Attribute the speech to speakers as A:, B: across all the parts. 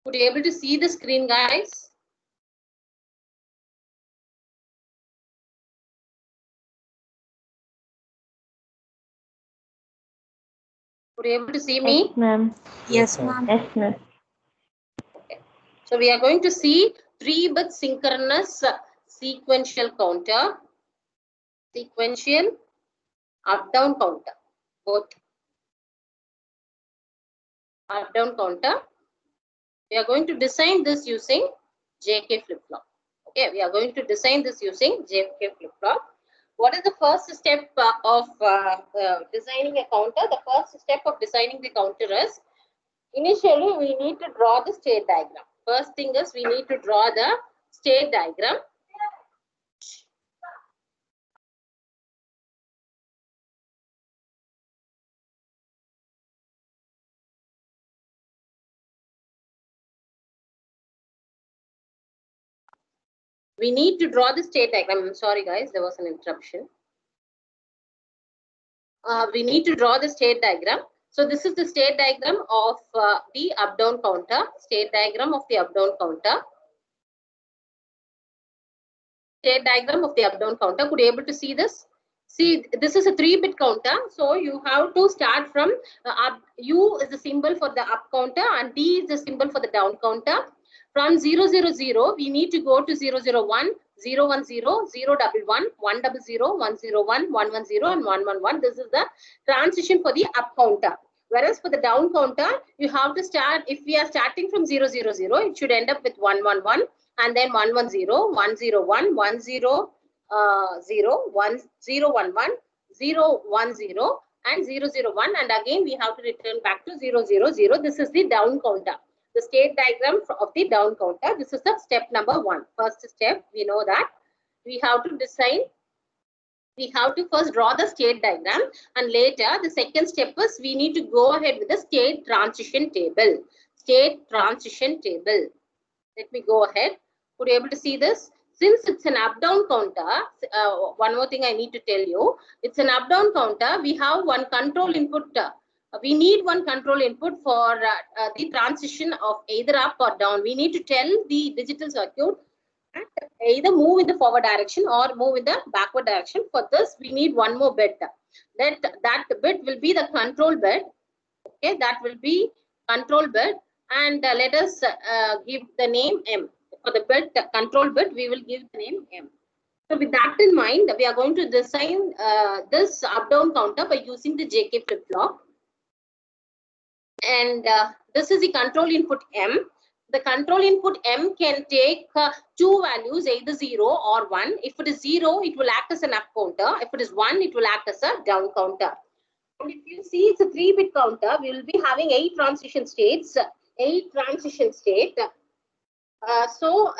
A: Would you able to see the screen, guys? Would you able to see me?
B: Yes, ma'am.
C: Yes, ma'am.
B: Yes, ma'am.
A: Okay. So we are going to see 3-bit synchronous sequential counter, sequential up-down counter, both up-down counter. We are going to design this using JK flip-flop. Okay, we are going to design this using JK flip-flop. What is the first step of designing a counter? The first step of designing the counter is, initially we need to draw the state diagram. First thing is we need to draw the state diagram. We need to draw the state diagram. I'm sorry guys, there was an interruption. We need to draw the state diagram. So this is the state diagram of the up-down counter. State diagram of the up-down counter. State diagram of the up-down counter. Could you able to see this? See, this is a 3-bit counter. So you have to start from up. U is the symbol for the up counter and D is the symbol for the down counter. From 000, we need to go to 001, 010, 011, 100, 101, 110, and 111. This is the transition for the up counter. Whereas for the down counter, you have to start, if we are starting from 000, it should end up with 111, and then 110, 101, 100, 1011, 010, and 001, and again we have to return back to 000. This is the down counter. The state diagram of the down counter. This is the step number 1. First step, we know that we have to design. We have to first draw the state diagram, and later the second step is we need to go ahead with the state transition table. State transition table. Let me go ahead. Could you able to see this? Since it's an up-down counter, one more thing I need to tell you. It's an up-down counter. We have one control input. We need one control input for the transition of either up or down. We need to tell the digital circuit either move in the forward direction or move in the backward direction. For this, we need one more bit. That bit will be the control bit. Okay, that will be control bit, and let us give the name M. For the bit control bit, we will give the name M. So with that in mind, we are going to design this up-down counter by using the JK flip-flop. And this is the control input M. The control input M can take 2 values, either 0 or 1. If it is 0, it will act as an up counter. If it is 1, it will act as a down counter. And if you see, it's a 3-bit counter. We will be having 8 transition states. 8 transition states. For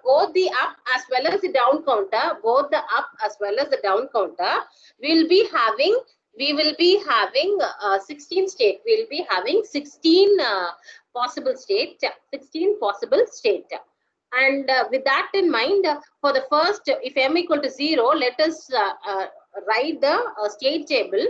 A: both the up as well as the down counter, both the up as well as the down counter, we will be having 16 state. We will be having 16 possible state. 16 possible state. And with that in mind, for the first, if M equal to 0, let us write the state table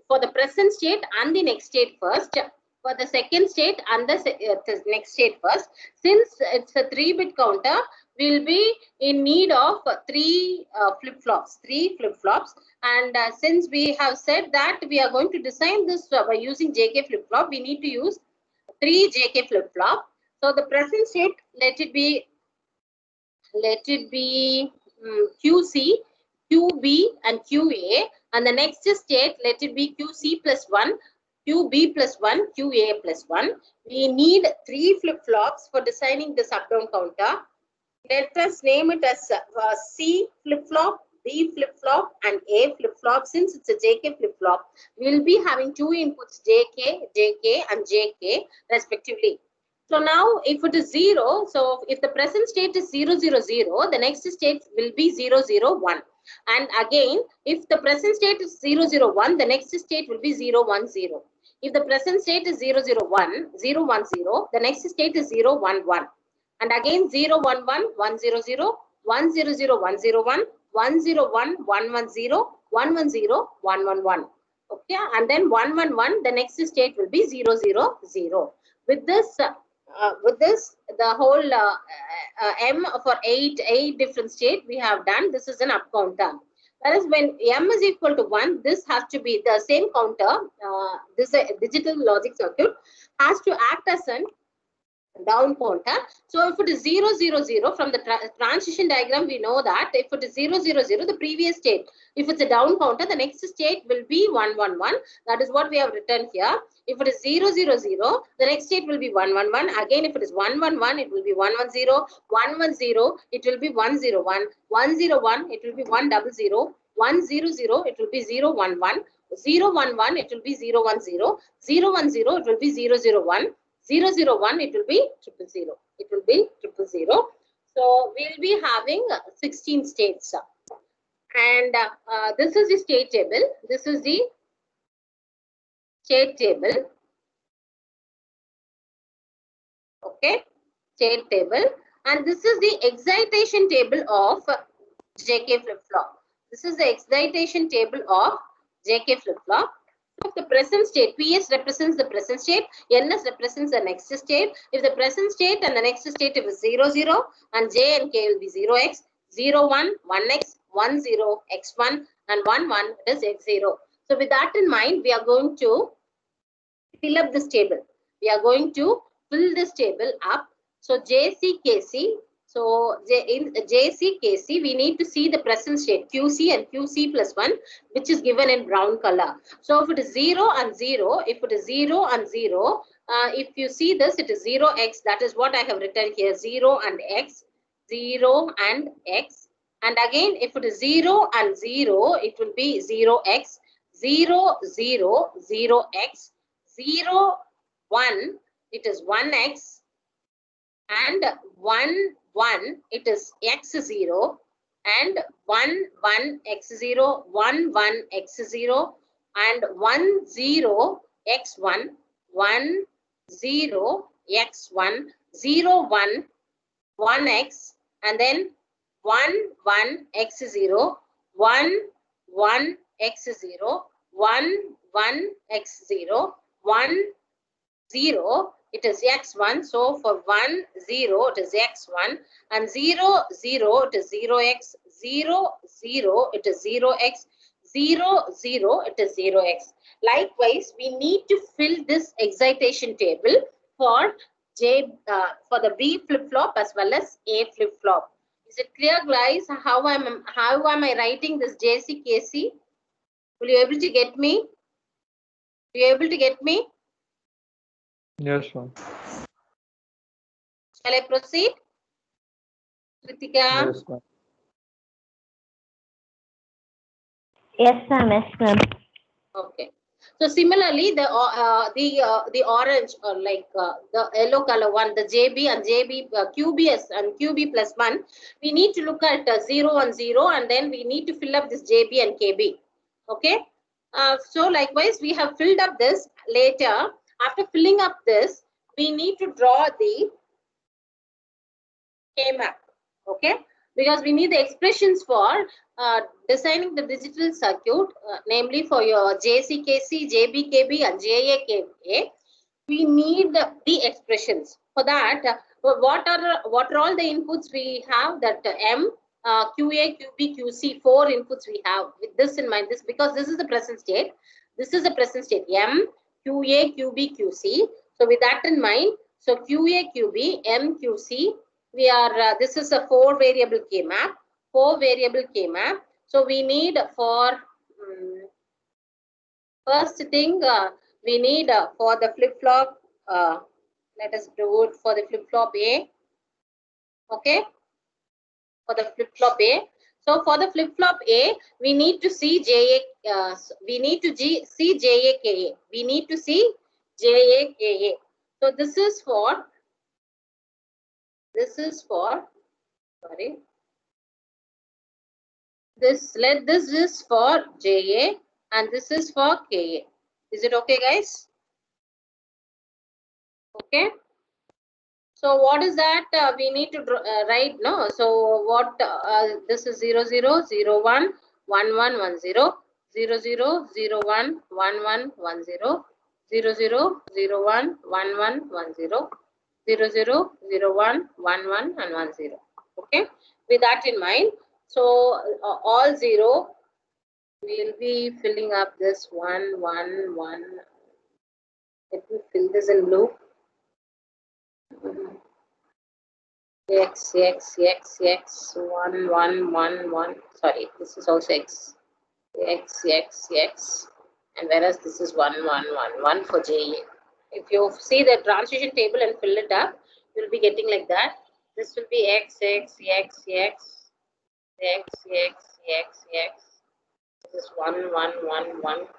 A: for the present state and the next state first. For the second state and the next state first. Since it's a 3-bit counter, we will be in need of 3 flip-flops. 3 flip-flops. And since we have said that we are going to design this by using JK flip-flop, we need to use 3 JK flip-flop. So the present state, let it be QC, QB, and QA. And the next state, let it be QC plus 1. QB plus 1, QA plus 1. We need 3 flip-flops for designing this up-down counter. Let us name it as C flip-flop, B flip-flop, and A flip-flop. Since it's a JK flip-flop, we will be having 2 inputs, JK, JK, and JK respectively. So now if it is 0, so if the present state is 000, the next state will be 001. And again, if the present state is 001, the next state will be 010. If the present state is 001, the next state is 011. And again 011, 100, 100, 101, 101, 110, 110, 111. Okay, and then 111, the next state will be 000. With this, with this, the whole M for eight different state we have done. This is an up counter. Whereas when M is equal to 1, this has to be the same counter. This digital logic circuit has to act as an down counter. So if it is 0, 0, 0, from the transition diagram, we know that if it is 0, 0, 0, the previous state, if it's a down counter, the next state will be 1, 1, 1. That is what we have written here. If it is 0, 0, 0, the next state will be 1, 1, 1. Again, if it is 1, 1, 1, it will be 1, 1, 0. 1, 1, 0, it will be 1, 0, 1. 1, 0, 1, it will be 1, 0, 0. 1, 0, 0, it will be 0, 1, 1. 0, 1, 1, it will be 0, 1, 0. 0, 1, 0, it will be 0, 0, 1. 0, 0, 1, it will be 0, 0. It will be 0, 0. So we'll be having 16 states. And this is the state table. This is the state table. Okay, state table. And this is the excitation table of JK flip-flop. This is the excitation table of JK flip-flop. If the present state, PS represents the present state, NS represents the next state. If the present state and the next state is 0, 0, and J and K will be 0x, 0, 1, 1x, 1, 0, x1, and 1, 1 is x0. So with that in mind, we are going to fill up this table. We are going to fill this table up. So JCKC. So in JCKC, we need to see the present state QC and QC plus 1, which is given in brown color. So if it is 0 and 0, if it is 0 and 0, if you see this, it is 0x. That is what I have written here, 0 and x, 0 and x. And again, if it is 0 and 0, it will be 0x, 0, 0, 0x, 0, 1, it is 1x, and 1, 1, it is x0, and 1, 1, x0, 1, 1, x0, and 1, 0, x1, 1, 0, x1, 0, 1, 1x, and then 1, 1, x0, 1, 1, x0, 1, 1, x0, 1, 0, it is x1. So for 1, 0, it is x1, and 0, 0, it is 0x, 0, 0, it is 0x, 0, 0, it is 0x. Likewise, we need to fill this excitation table for for the B flip-flop as well as A flip-flop. Is it clear, guys? How am I writing this JCKC? Will you able to get me? Are you able to get me?
B: Yes, ma'am.
A: Shall I proceed? Kritika?
B: Yes, ma'am.
C: Yes, ma'am. Yes, ma'am.
A: Okay. So similarly, the orange or like the yellow color one, the JB and JB QBS and QB plus 1, we need to look at 0 and 0, and then we need to fill up this JB and KB. Okay. So likewise, we have filled up this later. After filling up this, we need to draw the K-map. Okay. Because we need the expressions for designing the digital circuit, namely for your JCKC, JBKB, and JAKA. We need the expressions. For that, what are all the inputs we have? That M, QA, QB, QC, 4 inputs we have. With this in mind, because this is the present state. This is the present state. M, QA, QB, QC. So with that in mind, so QA, QB, M, QC. We are this is a 4 variable K map. 4 variable K map. So we need for first thing we need for the flip flop. Let us do it for the flip flop A. Okay, for the flip flop A. So for the flip flop A, we need to see JA. We need to see JAKA. We need to see JAKA. So this is for. Sorry. This is for JA and this is for KA. Is it okay, guys? Okay. So what is that we need to write? No. So what this is 0, 0, 0, 1, 1, 1, 1, 0, 0, 0, 0, 1, 1, 1, 1, 0, 0, 0, 0, 1, 1, 1, 1, 0. 0, 0, 0, 1, 1, 1, and 1, 0. Okay. With that in mind, so all 0, we'll be filling up this 1, 1, 1. Let me fill this in blue. X, X, X, X, 1, 1, 1, 1. Sorry, this is also X. X, X, X. And whereas this is 1, 1, 1, 1 for JA. If you see the transition table and fill it up, you'll be getting like that. This will be X, X, X, X, X, X, X, X. This is 1, 1, 1, 1, 1, 1, 1.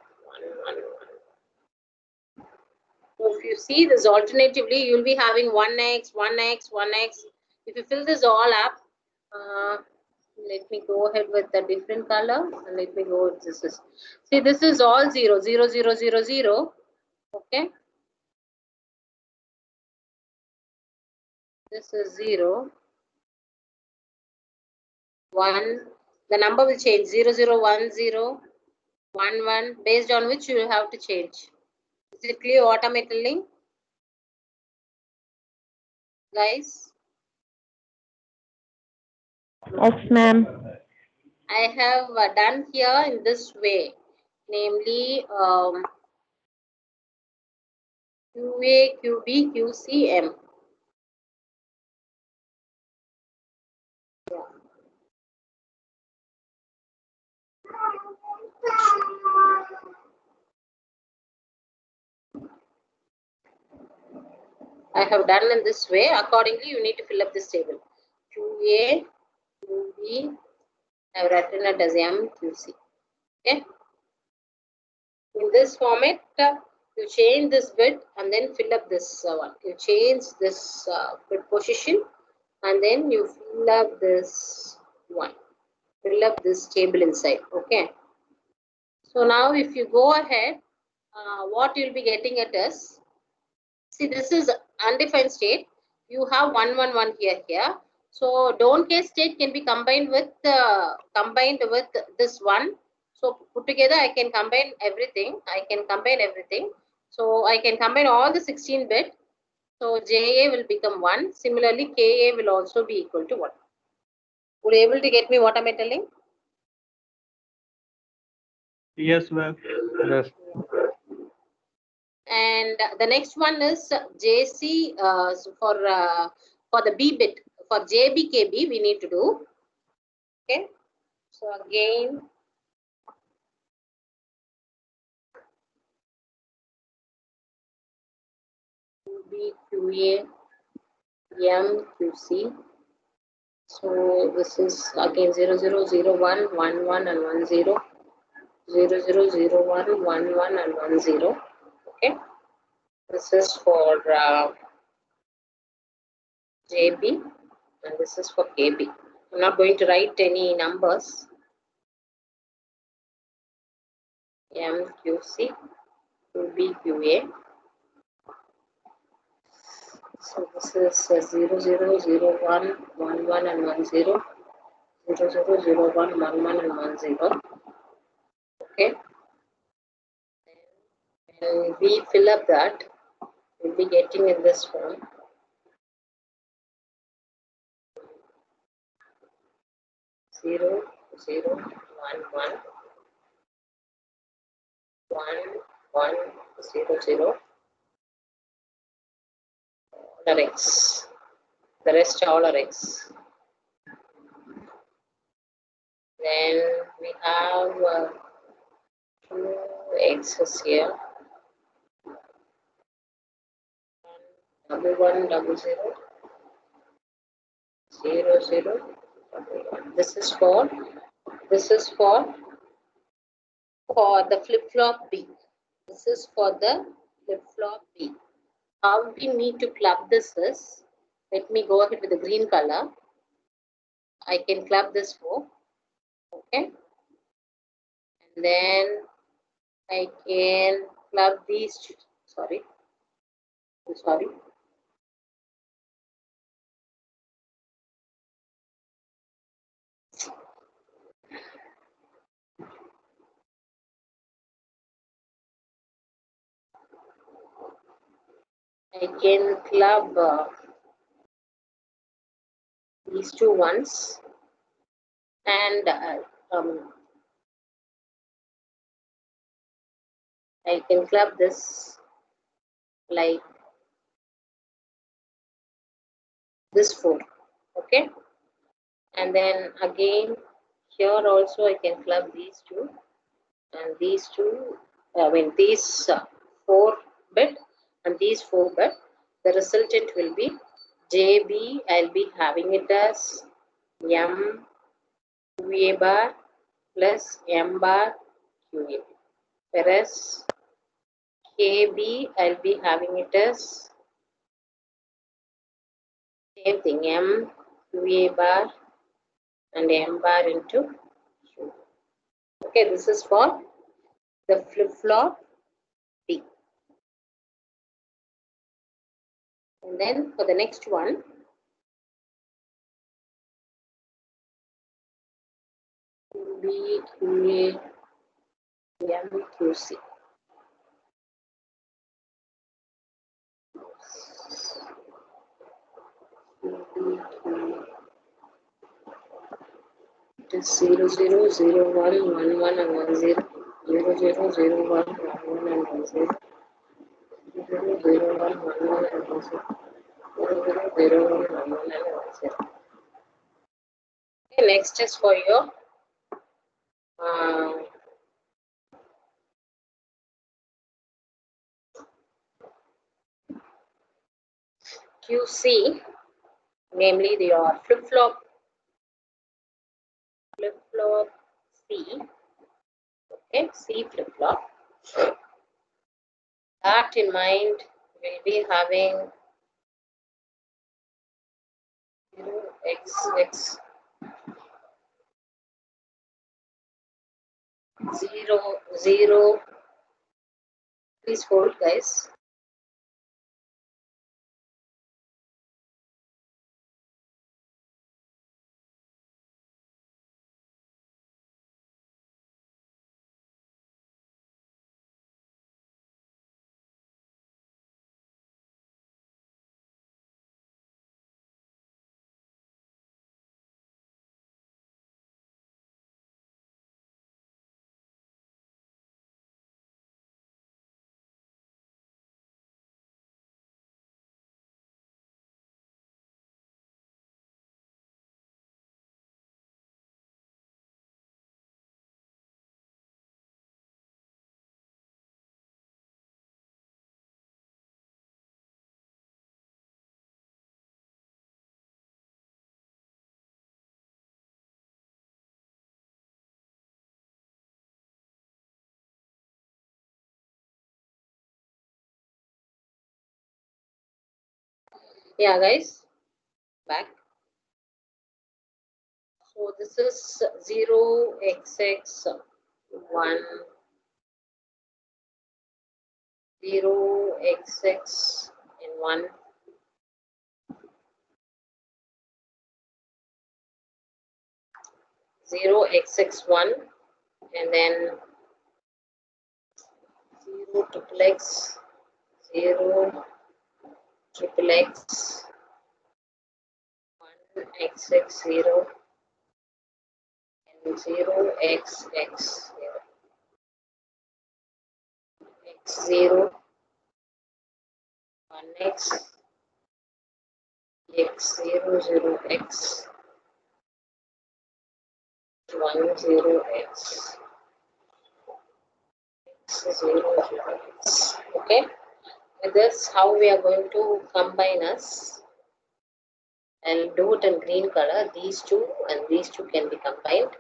A: So if you see this alternatively, you'll be having 1x, 1x, 1x. If you fill this all up, let me go ahead with the different color. Let me go with this. See, this is all 0, 0, 0, 0, 0. Okay. This is 0, 1. The number will change 0, 0, 1, 0, 1, 1, based on which you will have to change. Is it clear automatically? Guys?
C: Yes, ma'am.
A: I have done here in this way, namely QA, QB, QC, M. I have done in this way. Accordingly, you need to fill up this table. QA, QB, I have written it as M, QC. Okay. In this format, you change this bit and then fill up this one. You change this bit position and then you fill up this one. Fill up this table inside. Okay. So now if you go ahead, what you'll be getting at is, see, this is undefined state. You have 1, 1, 1 here. So don't case state can be combined with this one. So put together, I can combine everything. So I can combine all the 16 bit. So JA will become 1. Similarly, KA will also be equal to 1. Would you able to get me what am I telling?
B: Yes, ma'am. Yes.
A: And the next one is JC for the B bit. For JBKB, we need to do. Okay. So again, QB, QA, M, QC. So this is again 0, 0, 0, 1, 1, 1, and 1, 0. 0, 0, 0, 1, 1, 1, and 1, 0. Okay. This is for JB and this is for KB. I'm not going to write any numbers. MQC, QB, QA. So this is 0, 0, 0, 1, 1, 1, and 1, 0. 0, 0, 0, 1, 1, 1, and 1, 0. Okay. And we fill up that. We'll be getting in this form. 0, 0, 1, 1, 1, 1, 0, 0. All are X. The rest all are X. Then we have 2 X's here. 1, 1, 0, 0, 0, 0, 1. This is for the flip-flop B. This is for the flip-flop B. How we need to club this is, let me go ahead with the green color. I can club this for, okay. And then I can club these, sorry. I can club these two ones, and I can club this like this 4. Okay, and then again here also I can club these two and these two. I mean these 4 bit and these 4 bit. The resultant will be JB. I'll be having it as M QA bar plus M bar QA. Whereas KB, I'll be having it as same thing, M QA bar and M bar into Q. Okay, this is for the flip-flop B. And then for the next one, B, QA, M, QC. It is 0, 0, 0, 1, 1, 1, and 1, 0. 0, 0, 0, 1, 1, 1, and 1, 0. 0, 0, 1, 1, 1, and 1, 0. 0, 0, 0, 1, 1, and 1, 0. Okay, next is for your QC, namely your flip-flop C. Okay, C flip-flop. That in mind, we'll be having 0x 0, 0. Please hold, guys. Yeah, guys, back. So this is 0xx 1, 0xx in 1, 0xx1, and then 0 triple x, 0 triple x, 1 xx 0, and 0 xx 0, x 0, 1x, x 0 0 x, 1 0 x, x 0 0 x. Okay, and that's how we are going to combine us. I'll do it in green color. These two and these two can be combined,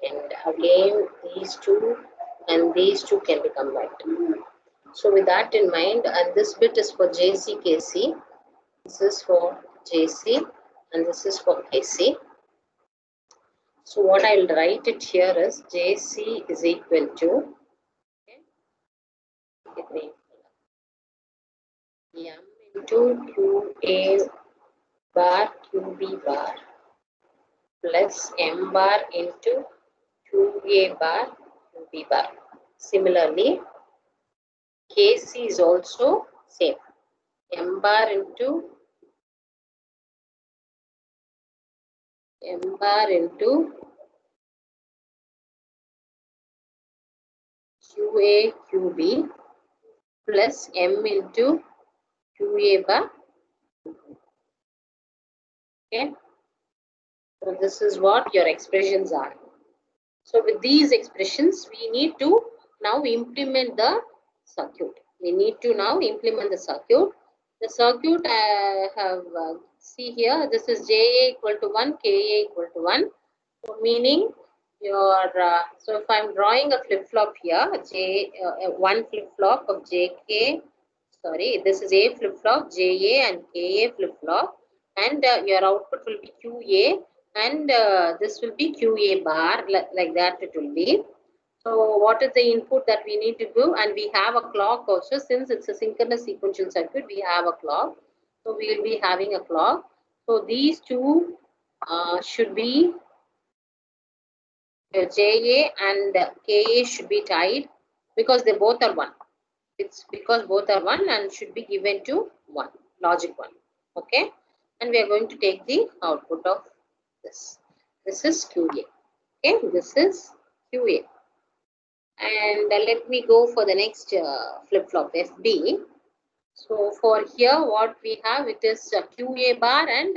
A: and again these two and these two can be combined. So with that in mind, and this bit is for JCKC, this is for JC, and this is for KC. So what I'll write it here is JC is equal to M into QA bar QB bar plus M bar into QA bar QB bar. Similarly, KC is also same. m bar into QA QB plus m into QA bar. Okay, so this is what your expressions are. So with these expressions, we need to now implement the circuit. We need to now implement the circuit. The circuit I have see here. This is JA equal to 1, KA equal to 1. So meaning your so if I'm drawing a flip flop here, one flip flop of JK. Sorry, this is A flip flop, JA and KA flip flop, and your output will be QA, and this will be QA bar, like that it will be. So what is the input that we need to do? And we have a clock also. Since it's a synchronous sequential circuit, we have a clock. So we will be having a clock. So these two should be JA and KA should be tied because they both are 1. It's because both are 1 and should be given to 1, logic 1. Okay. And we are going to take the output of this. This is QA. Okay. This is QA. And let me go for the next flip-flop FB. So for here, what we have, it is QA bar and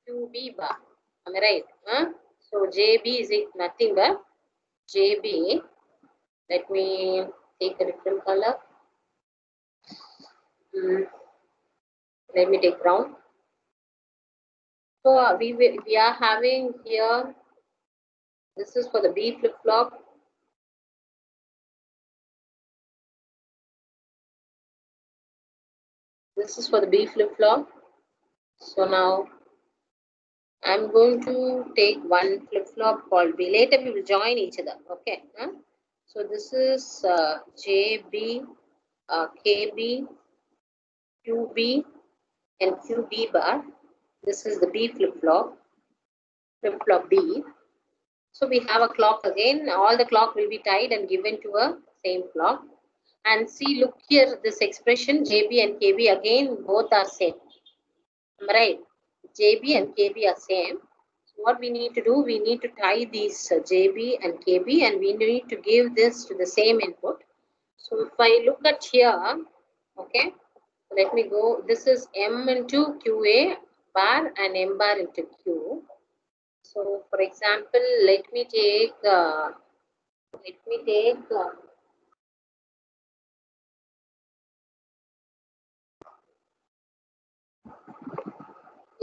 A: QB bar. Am I right? So JB is nothing but JB. Let me take a different color. Let me take brown. So we are having here, this is for the B flip-flop. This is for the B flip-flop. So now I'm going to take one flip-flop called B. Later we will join each other. Okay. So this is JB, KB, QB, and QB bar. This is the B flip-flop B. So we have a clock again. All the clock will be tied and given to a same clock. And see, look here, this expression JB and KB again, both are same. Right? JB and KB are same. So what we need to do, we need to tie these JB and KB, and we need to give this to the same input. So if I look at here, okay, let me go. This is M into QA bar and M bar into Q. So for example, let me take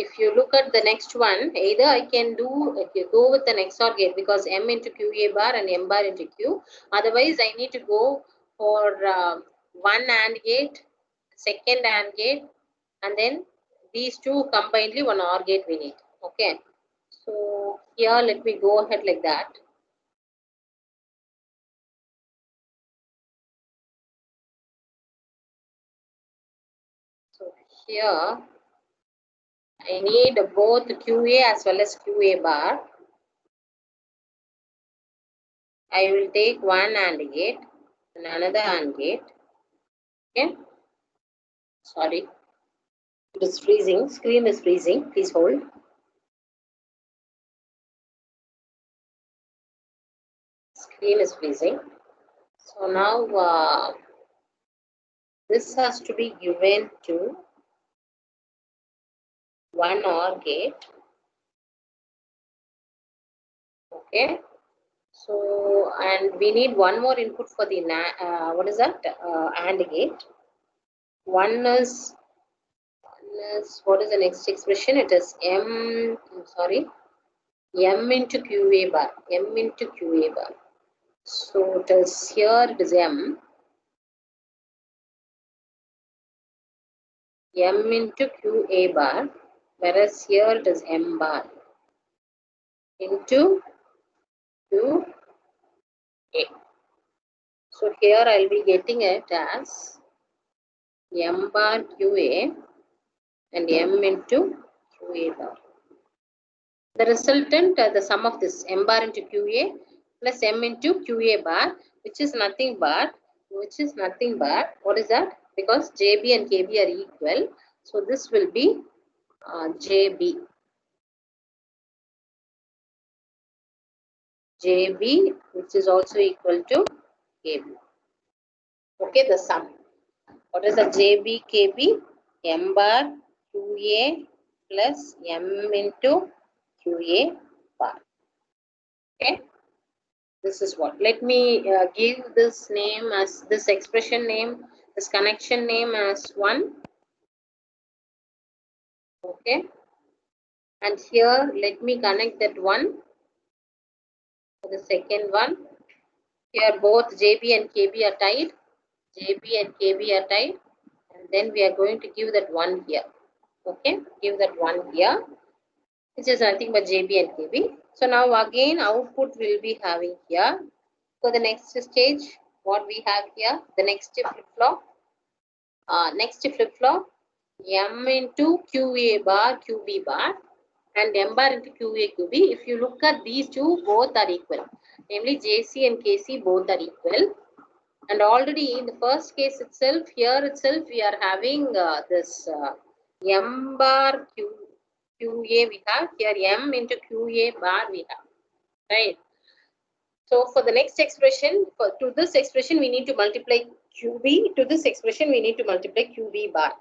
A: if you look at the next one, either I can do, if you go with an XOR gate because M into QA bar and M bar into Q. Otherwise, I need to go for one AND gate, second AND gate, and then these two combinedly one OR gate we need. Okay. So here, let me go ahead like that. So here, I need both QA as well as QA bar. I will take one AND gate and another AND gate. Okay. Sorry. It is freezing. Screen is freezing. Please hold. Screen is freezing. So now this has to be given to one OR gate. Okay. So, and we need one more input for the what is that? AND gate. One is what is the next expression? It is M into QA bar. M into QA bar. So it is here. It is M into QA bar, whereas here it is M bar into QA. So here I'll be getting it as M bar QA and M into QA bar. The resultant, the sum of this M bar into QA plus M into QA bar, which is nothing but, what is that? because JB and KB are equal. So this will be JB. JB, which is also equal to KB. Okay, the sum. What is the JB KB? M bar QA plus M into QA bar. Okay, this is what. Let me give this name as this expression name, this connection name as 1. Okay, and here let me connect that 1 for the second one. Here both JB and KB are tied. JB and KB are tied. And then we are going to give that 1 here. Okay, give that 1 here, which is nothing but JB and KB. So now again output will be having here. For the next stage, what we have here, the next flip-flop. Next flip-flop, M into QA bar, QB bar, and M bar into QA, QB. If you look at these two, both are equal. Namely, JC and KC both are equal. And already in the first case itself, here itself, we are having this M bar QA we have. Here M into QA bar we have. Right. So for the next expression, to this expression, we need to multiply QB. To this expression, we need to multiply QB bar.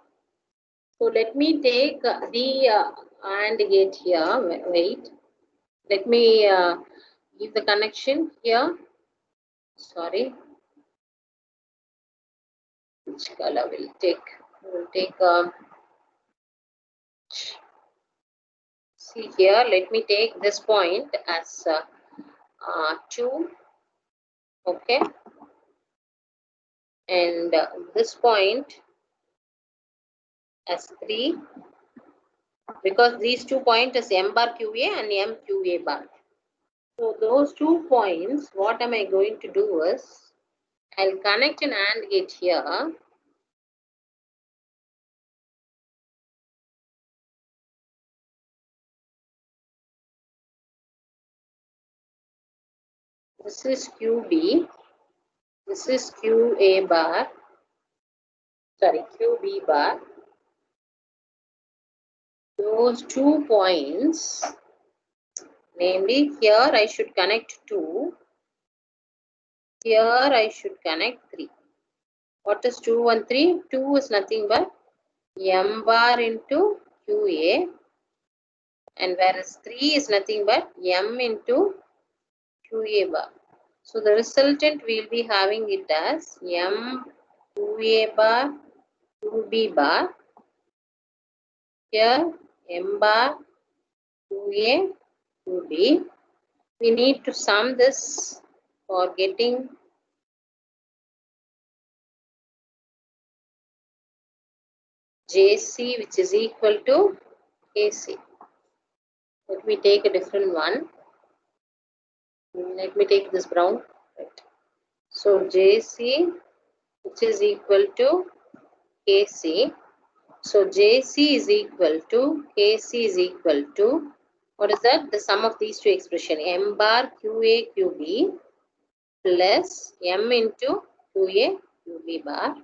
A: So let me take the AND gate here. Wait. Let me give the connection here. Sorry. Which color will take? We'll take. See here. Let me take this point as 2. Okay. And this point as 3. Because these 2 points is M bar QA and M QA bar. So those 2 points, what am I going to do is, I'll connect an AND gate here. This is QB. This is QA bar. Sorry, QB bar. Those 2 points, namely here I should connect 2. Here I should connect 3. What is 2 and 3? 2 is nothing but M bar into QA. And whereas 3 is nothing but M into QA bar. So the resultant we will be having it as M QA bar QB bar. Here M bar QA QB. We need to sum this for getting JC, which is equal to KC. Let me take a different one. Let me take this brown. Right. So JC, which is equal to KC. So JC is equal to KC is equal to, what is that? The sum of these two expressions, M bar QA QB plus M into QA QB bar.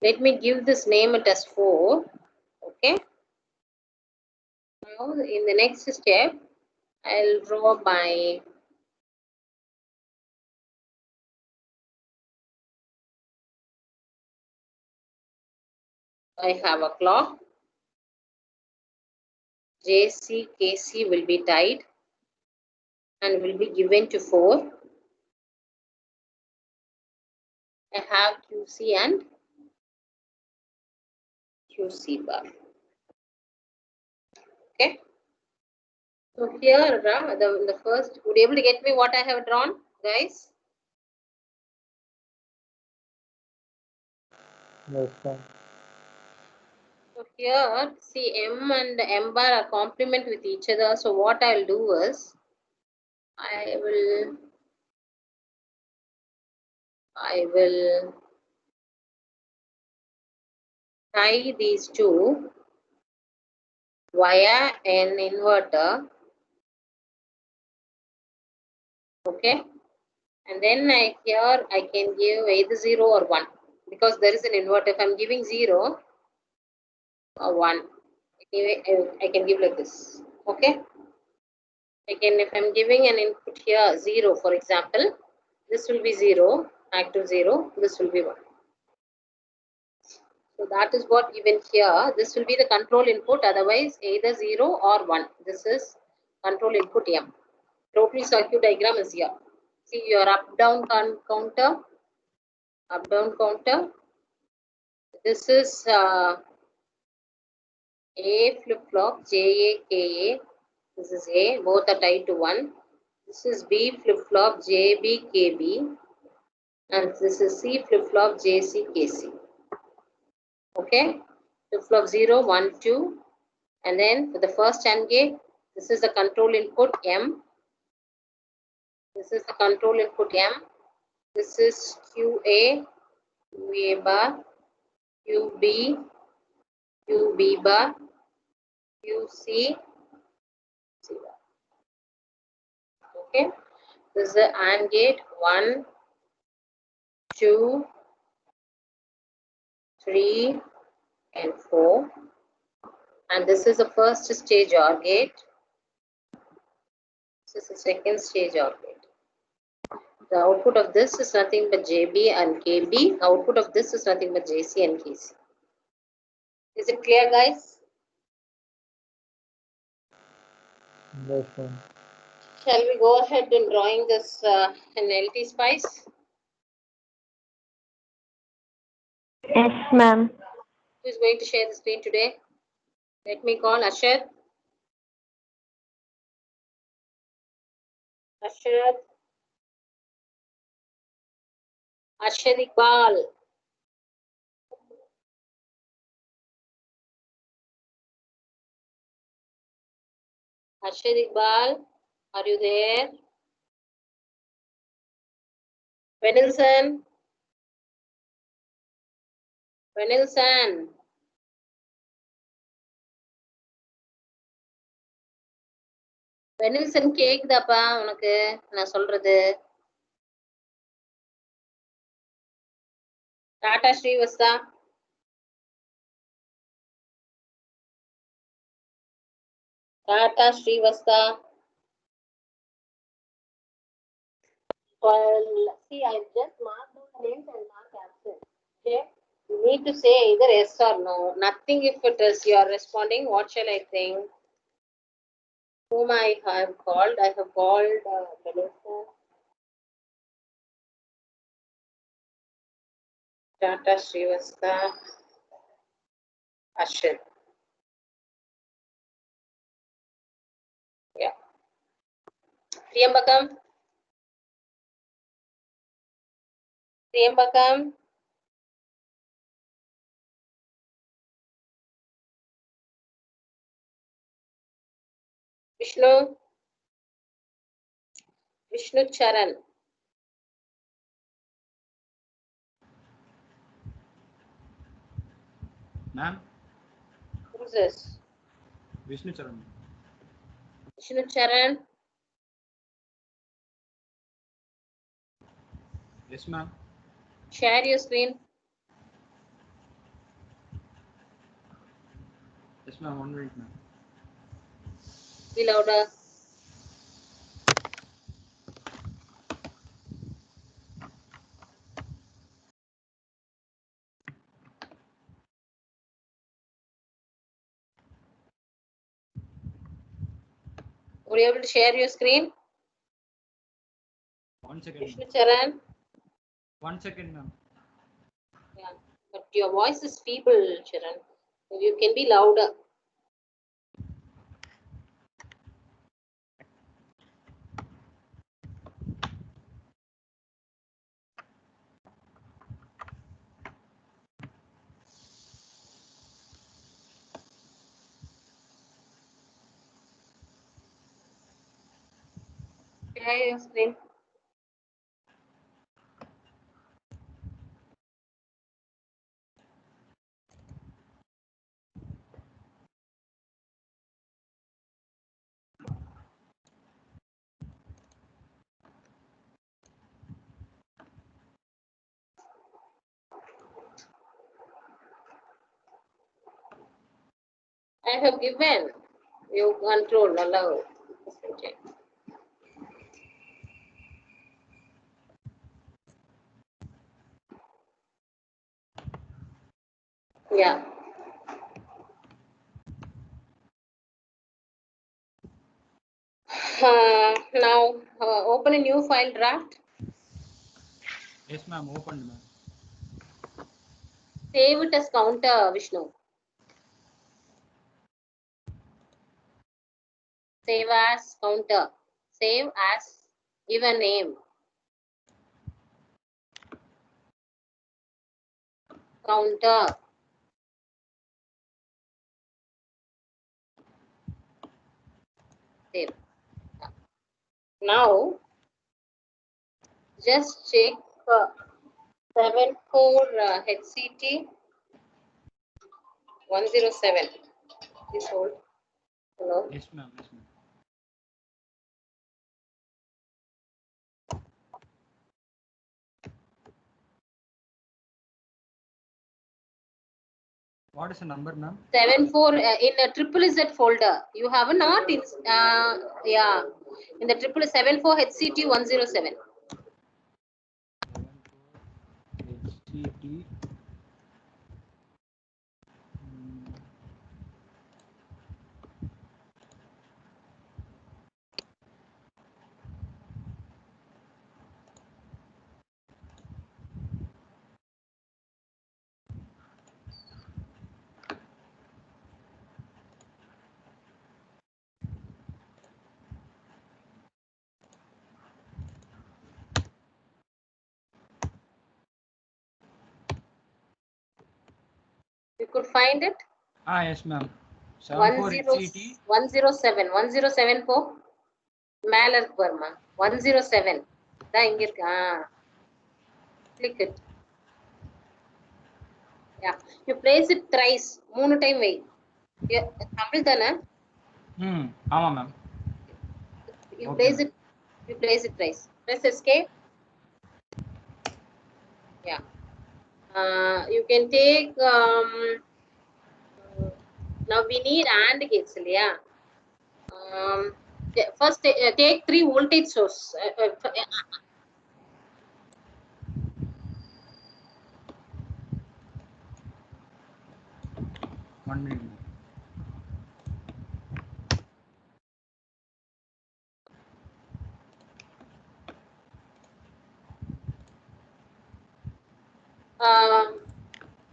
A: Let me give this name it as 4. Okay. Now in the next step, I'll draw my I have a clock. JC, KC will be tied and will be given to 4. I have QC and QC bar. Okay. So here, the first, would you able to get me what I have drawn, guys?
B: Yes, ma'am.
A: So here, see M and M bar are complement with each other. So what I'll do is, I will tie these two via an inverter. Okay. And then here I can give either 0 or 1. because there is an inverter. If I'm giving 0 or 1, anyway, I can give like this. Okay. Again, if I'm giving an input here 0, for example, this will be 0, active 0, this will be 1. So that is what given here. This will be the control input, otherwise either 0 or 1. This is control input M. Total circuit diagram is here. See your up-down counter. Up-down counter. This is A flip-flop, JA, KA. This is A, both are tied to 1. This is B flip-flop, JB, KB. And this is C flip-flop, JC, KC. Okay, flip-flop 0, 1, 2. And then for the first AND gate, this is the control input M. This is the control input M. This is QA, QA bar, QB, QB bar, QC, C bar. Okay, this is the AND gate 1, 2, 3, and 4. And this is the first stage OR gate. This is the second stage OR gate. The output of this is nothing but JB and KB. Output of this is nothing but JC and KC. Is it clear, guys?
B: Yes, ma'am.
A: Shall we go ahead in drawing this in LT Spice?
C: Yes, ma'am.
A: Who is going to share the screen today? Let me call Ashad. Ashad. Ashad Iqbal. Ashad Iqbal, are you there? Venilson. Venilson. Venilson கேக்குதாப்பா உனக்கு நான் சொல்றது? Tata Srivastava. Tata Srivastava. Well, see, I just marked those names and marked absent. Okay, you need to say either yes or no. Nothing if it is you are responding. What shall I think? Whom I have called? I have called Melissa. Tata Srivastava. Ashit. Yeah. Priyambakam. Priyambakam. Vishnu. Vishnu Charan.
D: Ma'am,
A: Who's this?
D: Vishnu Charan.
A: Vishnu Charan.
D: Yes, ma'am.
A: Share your screen.
D: Yes, ma'am. 1 minute, ma'am.
A: Be louder. Were you able to share your screen?
D: 1 second.
A: Vishnu Charan.
D: 1 second, ma'am.
A: Yeah, but your voice is feeble, Charan. You can be louder. Share your screen. I have given you control, allow. Yeah. Now open a new file draft.
D: Yes, ma'am. Opened, ma'am.
A: Save it as counter, Vishnu. Save as counter. Save as, give a name. Counter. Save. Now, just check 74 HCT 107. Please hold. Hello.
D: Yes, ma'am. Yes, ma'am. What is the number, ma'am?
A: 74 in a triple Z folder. You have a not in yeah, in the triple 74 HCT 107.
D: HCT.
A: You could find it.
D: Yes, ma'am. 74 HCT.
A: 107 107 po மேல இருக்கு பாருமா 107 தான் இங்க இருக்கு click it. Yeah, you place it thrice. 3 time வை. தமிழ் தானே?
D: ஆமா ma'am.
A: You place it thrice. Press escape. Yeah. You can take now we need AND gates, yeah. First take 3 voltage source.
D: 1 minute.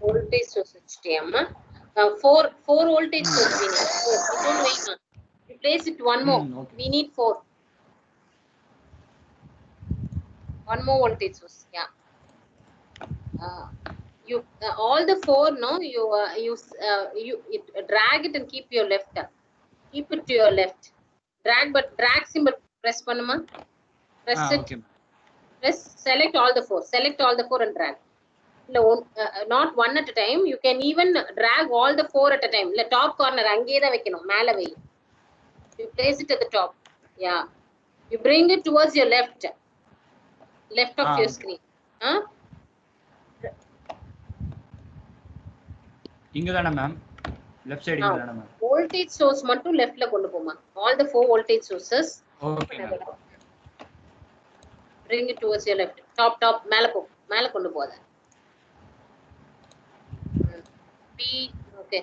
A: Voltage source HTM. 4 voltage source we need. Don't wait. You place it one more.
D: Okay.
A: We need 4. One more voltage source. Yeah. You all the 4. No, you drag it and keep your left. Keep it to your left. Drag, but drag symbol press panuma. Press it.
D: Okay.
A: Press. Select all the 4. Select all the 4 and drag. No, not one at a time. You can even drag all the 4 at a time. The top corner அங்கேயே தான் வைக்கணும். மேல வை. You place it at the top. Yeah. You bring it towards your left. Left of your screen.
D: இங்க தான ma'am. Left side இங்க தான ma'am.
A: Voltage source மட்டும் leftல கொண்டு போமா. All the 4 voltage sources.
D: Okay ma'am.
A: Bring it towards your left. Top மேல போ. மேல கொண்டு போத. P okay.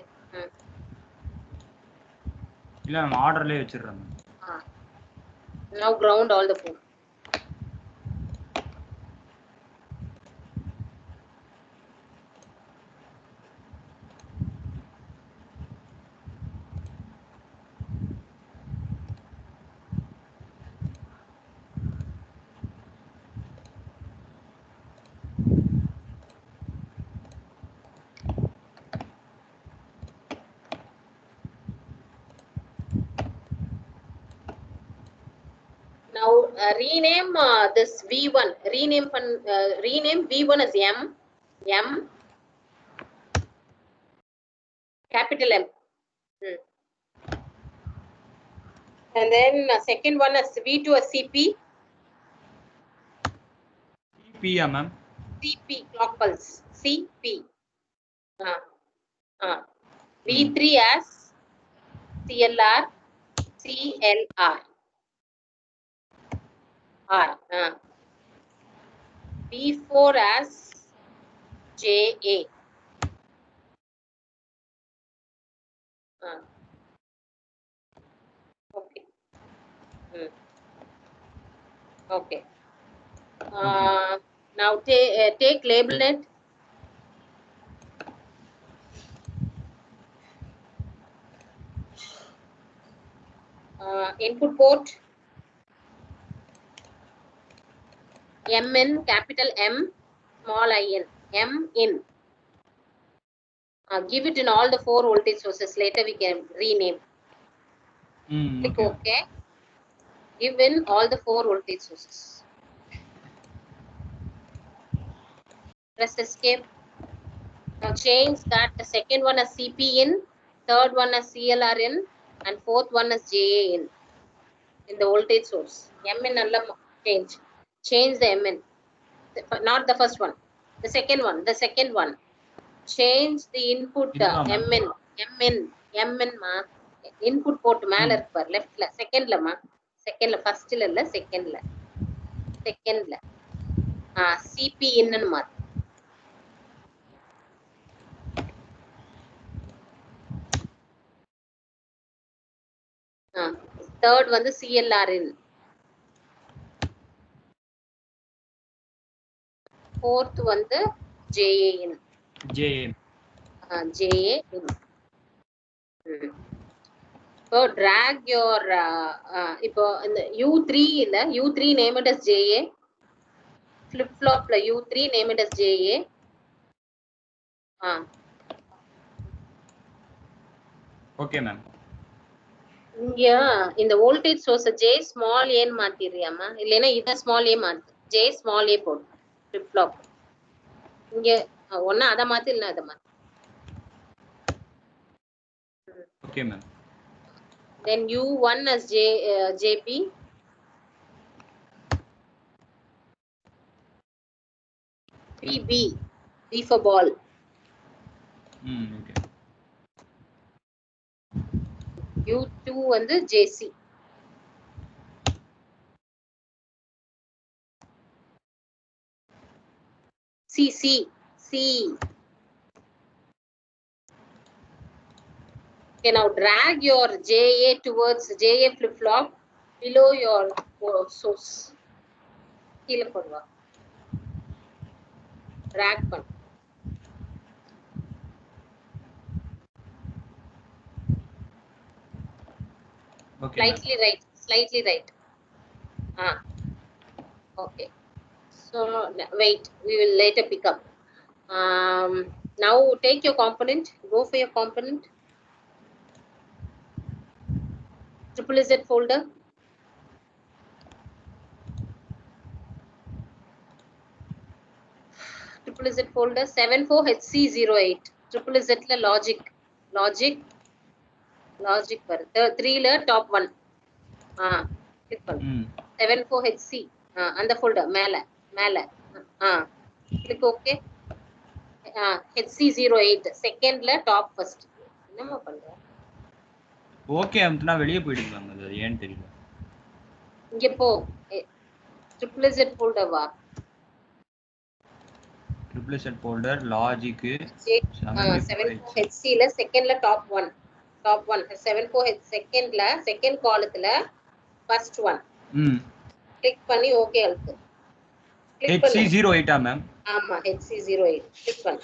D: இல்ல மேம் ஆர்டர்லயே வெச்சிடுறேன் ma'am.
A: Now ground all the 4. Now rename this V1. Rename V1 as M. Capital M. And then second one as V2 as CP.
D: CP ma'am.
A: CP clock pulse. CP. V3 as CLR, CLR, R. B4 as JA. Okay. Okay. Now take label it. Input port MN, capital M, small in, M in. Give it in all the 4 voltage sources. Later we can rename. Click OK. Give in all the 4 voltage sources. Press escape. Now change that the second one as CP in, third one as CLR in, and fourth one as JA in the voltage source. MN change. Change the MN. Not the first one. The second one. The second one. Change the input MN ma. Input port மேல இருக்கு பாரு லெஃப்ட்ல செகண்ட்ல மா செகண்ட்ல ஃபர்ஸ்ட்ல இல்ல செகண்ட்ல CP இன்னன்னு மா third வந்து CLR in, fourth வந்து JA in. JA in. So drag your இப்போ இந்த U3 இல்ல U3 name it as JA, flip flop la U3 name it as JA.
D: Okay ma'am.
A: இங்க இந்த voltage source J small a ன்னு மாத்திரியாமா இல்லனா இத small a மாத்து J small a போடு flip flop இங்க ஒண்ணா அத மாத்து இல்ல அத மாத்து.
D: Okay ma'am.
A: Then U1 as JP, B for ball.
D: Okay.
A: U2 வந்து JC. C. Okay, now drag your JA towards JA flip flop below your source. கீழ கொண்டு வா. Drag பண்ணு.
D: Okay.
A: Slightly right. Okay. So wait, we will later pick up. Now take your component. Go for your component. ZZZ folder. ZZZ folder 74HC08. ZZZ la logic வருது 3 ல top 1. click பண்ணு. 74HC அந்த folder மேல click OK. HC08 secondல top first. என்னமா பண்ற?
D: Okay அம்னா வெளிய போய்டுங்க ma'am அது ஏன் தெரியல.
A: இங்க போ ZZZ folder வா.
D: ZZZ folder logic
A: 74HC ல secondல top 1 74H secondல second columnல first one. click பண்ணி OK அழுத்து.
D: HC08 ma'am.
A: ஆமா HC08 click பண்ணு.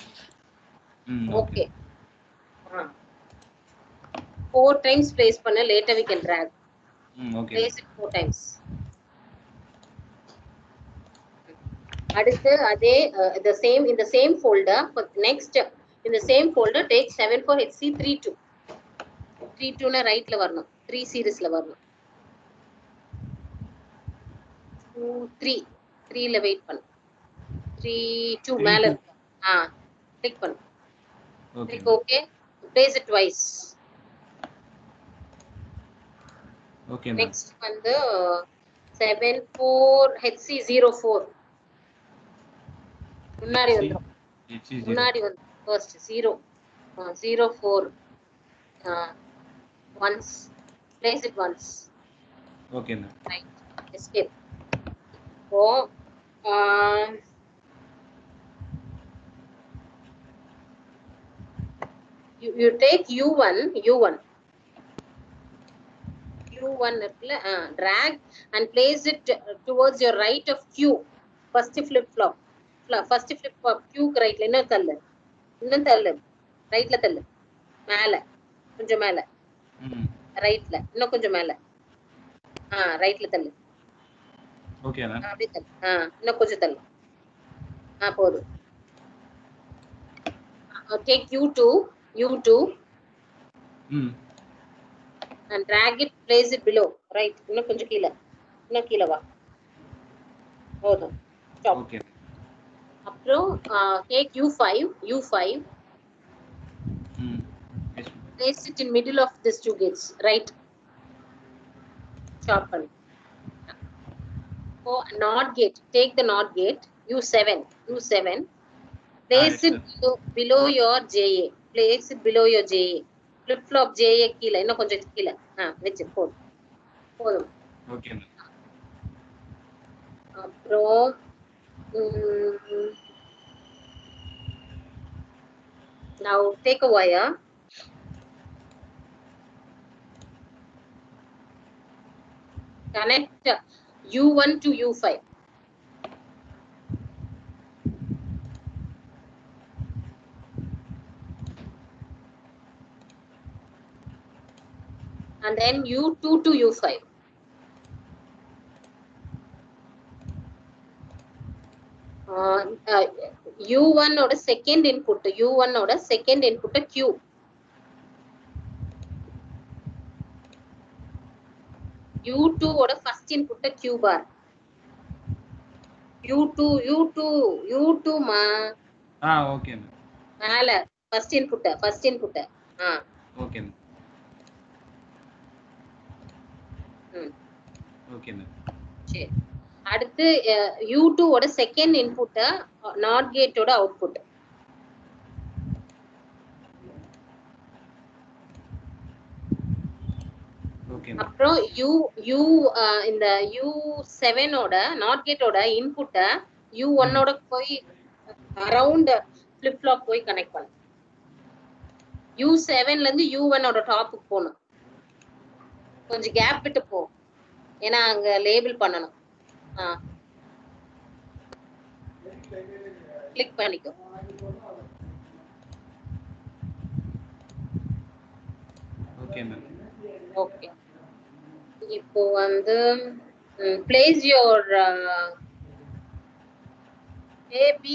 A: Okay. 4 times place பண்ணு, later we can drag.
D: Okay.
A: Place it 4 times. அடுத்து அதே in the same folder, but next in the same folder take 74HC32. 32 னா ரைட்ல வரணும், 3 சீரிஸ்ல வரணும். 3 ல வெயிட் பண்ணு. 32 மேல இருக்கு. click பண்ணு. click OK. Place it twice.
D: Okay ma'am.
A: Next வந்து 74HC04 முன்னாடி வந்துரும். முன்னாடி வந்து first 04 once. Place it once.
D: Okay, ma'am.
A: Right. Escape. Oh, you take U1, U1 இருக்குல்ல, drag and place it towards your right of Q. First flip flop. Q க்கு ரைட்ல இன்னும் தள்ளு ரைட்ல தள்ளு, மேல கொஞ்சம் மேல, ரைட்ல இன்னும் கொஞ்சம் மேல, ரைட்ல தள்ளு.
D: Okay ma'am.
A: அப்படியே தள்ளு, இன்னும் கொஞ்சம் தள்ளு, போதும். Take U2 and drag it, place it below, right, இன்னும் கொஞ்சம் கீழ வா, போதும். Stop.
D: ஓகே.
A: அப்புறம் take U5 place it in middle of these two gates, right, sharpen. Oh, NOT gate, take the NOT gate, U7 place it below your JA, place it below your JA, flip flop JA கீழ, இன்னும் கொஞ்சம் கீழ, வெச்சு போதும்.
D: Okay ma'am.
A: அப்புறம் now take a wire, connect U1 to U5, and then U2 to U5. U1 ஓட second input, Q. U2 ஓட first input Q பார். U2 மா.
D: Okay ma'am.
A: மேல first input.
D: Okay ma'am. Okay ma'am.
A: சரி. அடுத்து U2 ஓட second input not கேட்டோட output.
D: Okay.
A: அப்புறம் இந்த U7 ஓட நாட் கேட்டோட இன்புட்ட U1 ஓட போய் அரவுண்ட் ஃபிளிப் ஃப்ளாப் போய் கனெக்ட் பண்ணு. U7ல இருந்து U1 ஓட டாப்புக்கு போகணும். கொஞ்சம் கேப் விட்டு போ, ஏன்னா அங்க லேபிள் பண்ணணும். கிளிக் பண்ணிக்கோ.
D: Okay ma'am.
A: ஓகே. இப்போ வந்து place your JB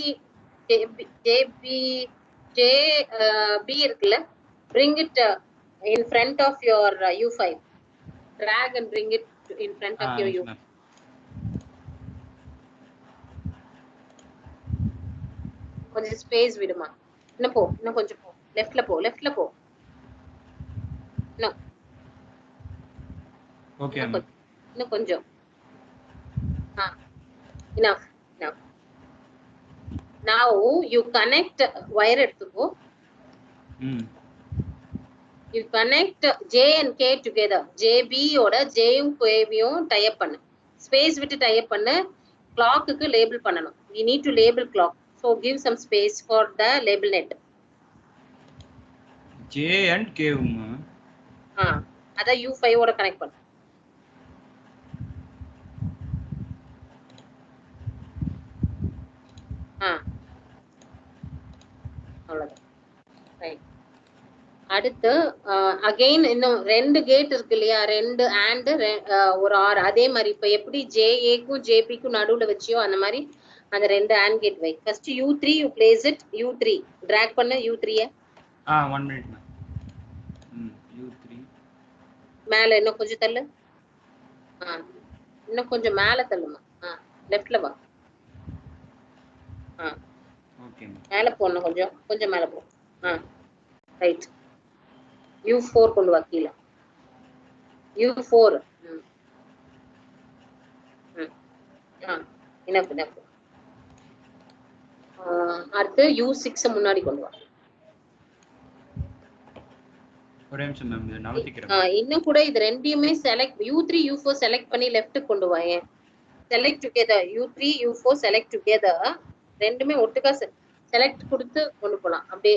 A: இருக்குல்ல, bring it in front of your U5, drag and bring it in front of your U5. கொஞ்சம் ஸ்பேஸ் விடுமா, இன்னும் கொஞ்சம் போ, லெஃப்ட்ல போ.
D: ஓகே.
A: இன்னும் கொஞ்சம். enough. Now you connect wire எடுத்துக்கோ. You connect J and K together. JB ஓட J யும் K யும் tie up பண்ணு. ஸ்பேஸ் விட்டு tie up பண்ணு. clockக்கு லேபிள் பண்ணனும். We need to label clock. So give some space for the label net.
D: J and K
A: அத U5 ஓட connect பண்ணு. அவ்வளவுதான். ரைட். அடுத்து அகைன் இன்னும் 2 கேட் இருக்கு இல்லையா, 2 and ஒரு ஆர். அதே மாதிரி இப்ப எப்படி JA-க்கும் JB-க்கும் நடுவுல வச்சியோ அந்த மாதிரி அந்த 2 and கேட் வை. First U3 you place it. U3 drag பண்ணு. U3
D: 1 minute ma'am. U3
A: மேல இன்னும் கொஞ்சம் தள்ளு. இன்னும் கொஞ்சம் மேல தள்ளுமா. லெஃப்ட்ல வா.
D: Okay ma'am.
A: மேல போணும், கொஞ்சம் மேல போ. ரைட். U4 கொண்டு வா கீழ. U4 enough. அடுத்து U6 முன்னாடி கொண்டு வா.
D: ஒரே நிமிஷம் மேம் இது நவத்திக்கிறேன்.
A: இன்னும் கூட இது ரெண்டையுமே செலக்ட் U3 U4 செலக்ட் பண்ணி லெஃப்ட் கொண்டு வாங்க. Select together U3 U4 select together ரெண்டுமே ஒட்டுக்கா செலக்ட் கொடுத்து கொண்டு போலாம். அப்படியே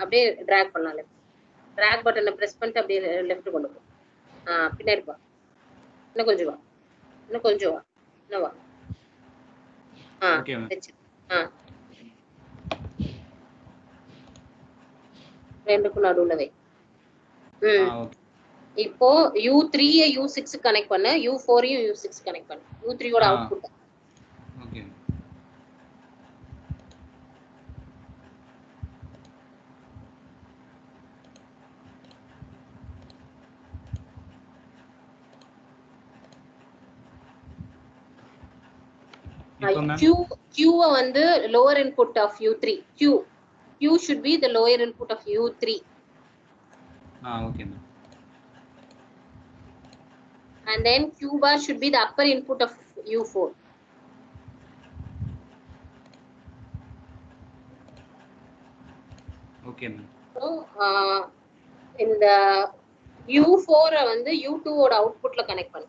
A: அப்படியே டிராக் பண்ணலாம். லெஃப்ட் டிராக் பட்டனை பிரஸ் பண்ணிட்டு அப்படியே லெஃப்ட் கொண்டு போ. பின்னாடி வா, இன்னும் கொஞ்சம் வா, இன்னும் கொஞ்சம் வா, இன்னும் வா.
D: Okay ma'am.
A: வெச்சு ரெண்டுக்கும் நடுவுல வை.
D: ஓகே.
A: இப்போ U3 U6 கனெக்ட் பண்ணு, U4 U6 கனெக்ட் பண்ணு. U3 ஓட அவுட்புட்.
D: ஓகே.
A: Q வந்து lower input of U3. Q should be the lower input of U3.
D: Okay ma'am.
A: And then Q bar should be the upper input of U4.
D: Okay ma'am.
A: So in the U4 வந்து U2 ஓட அவுட்புட்ல connect பண்ணு.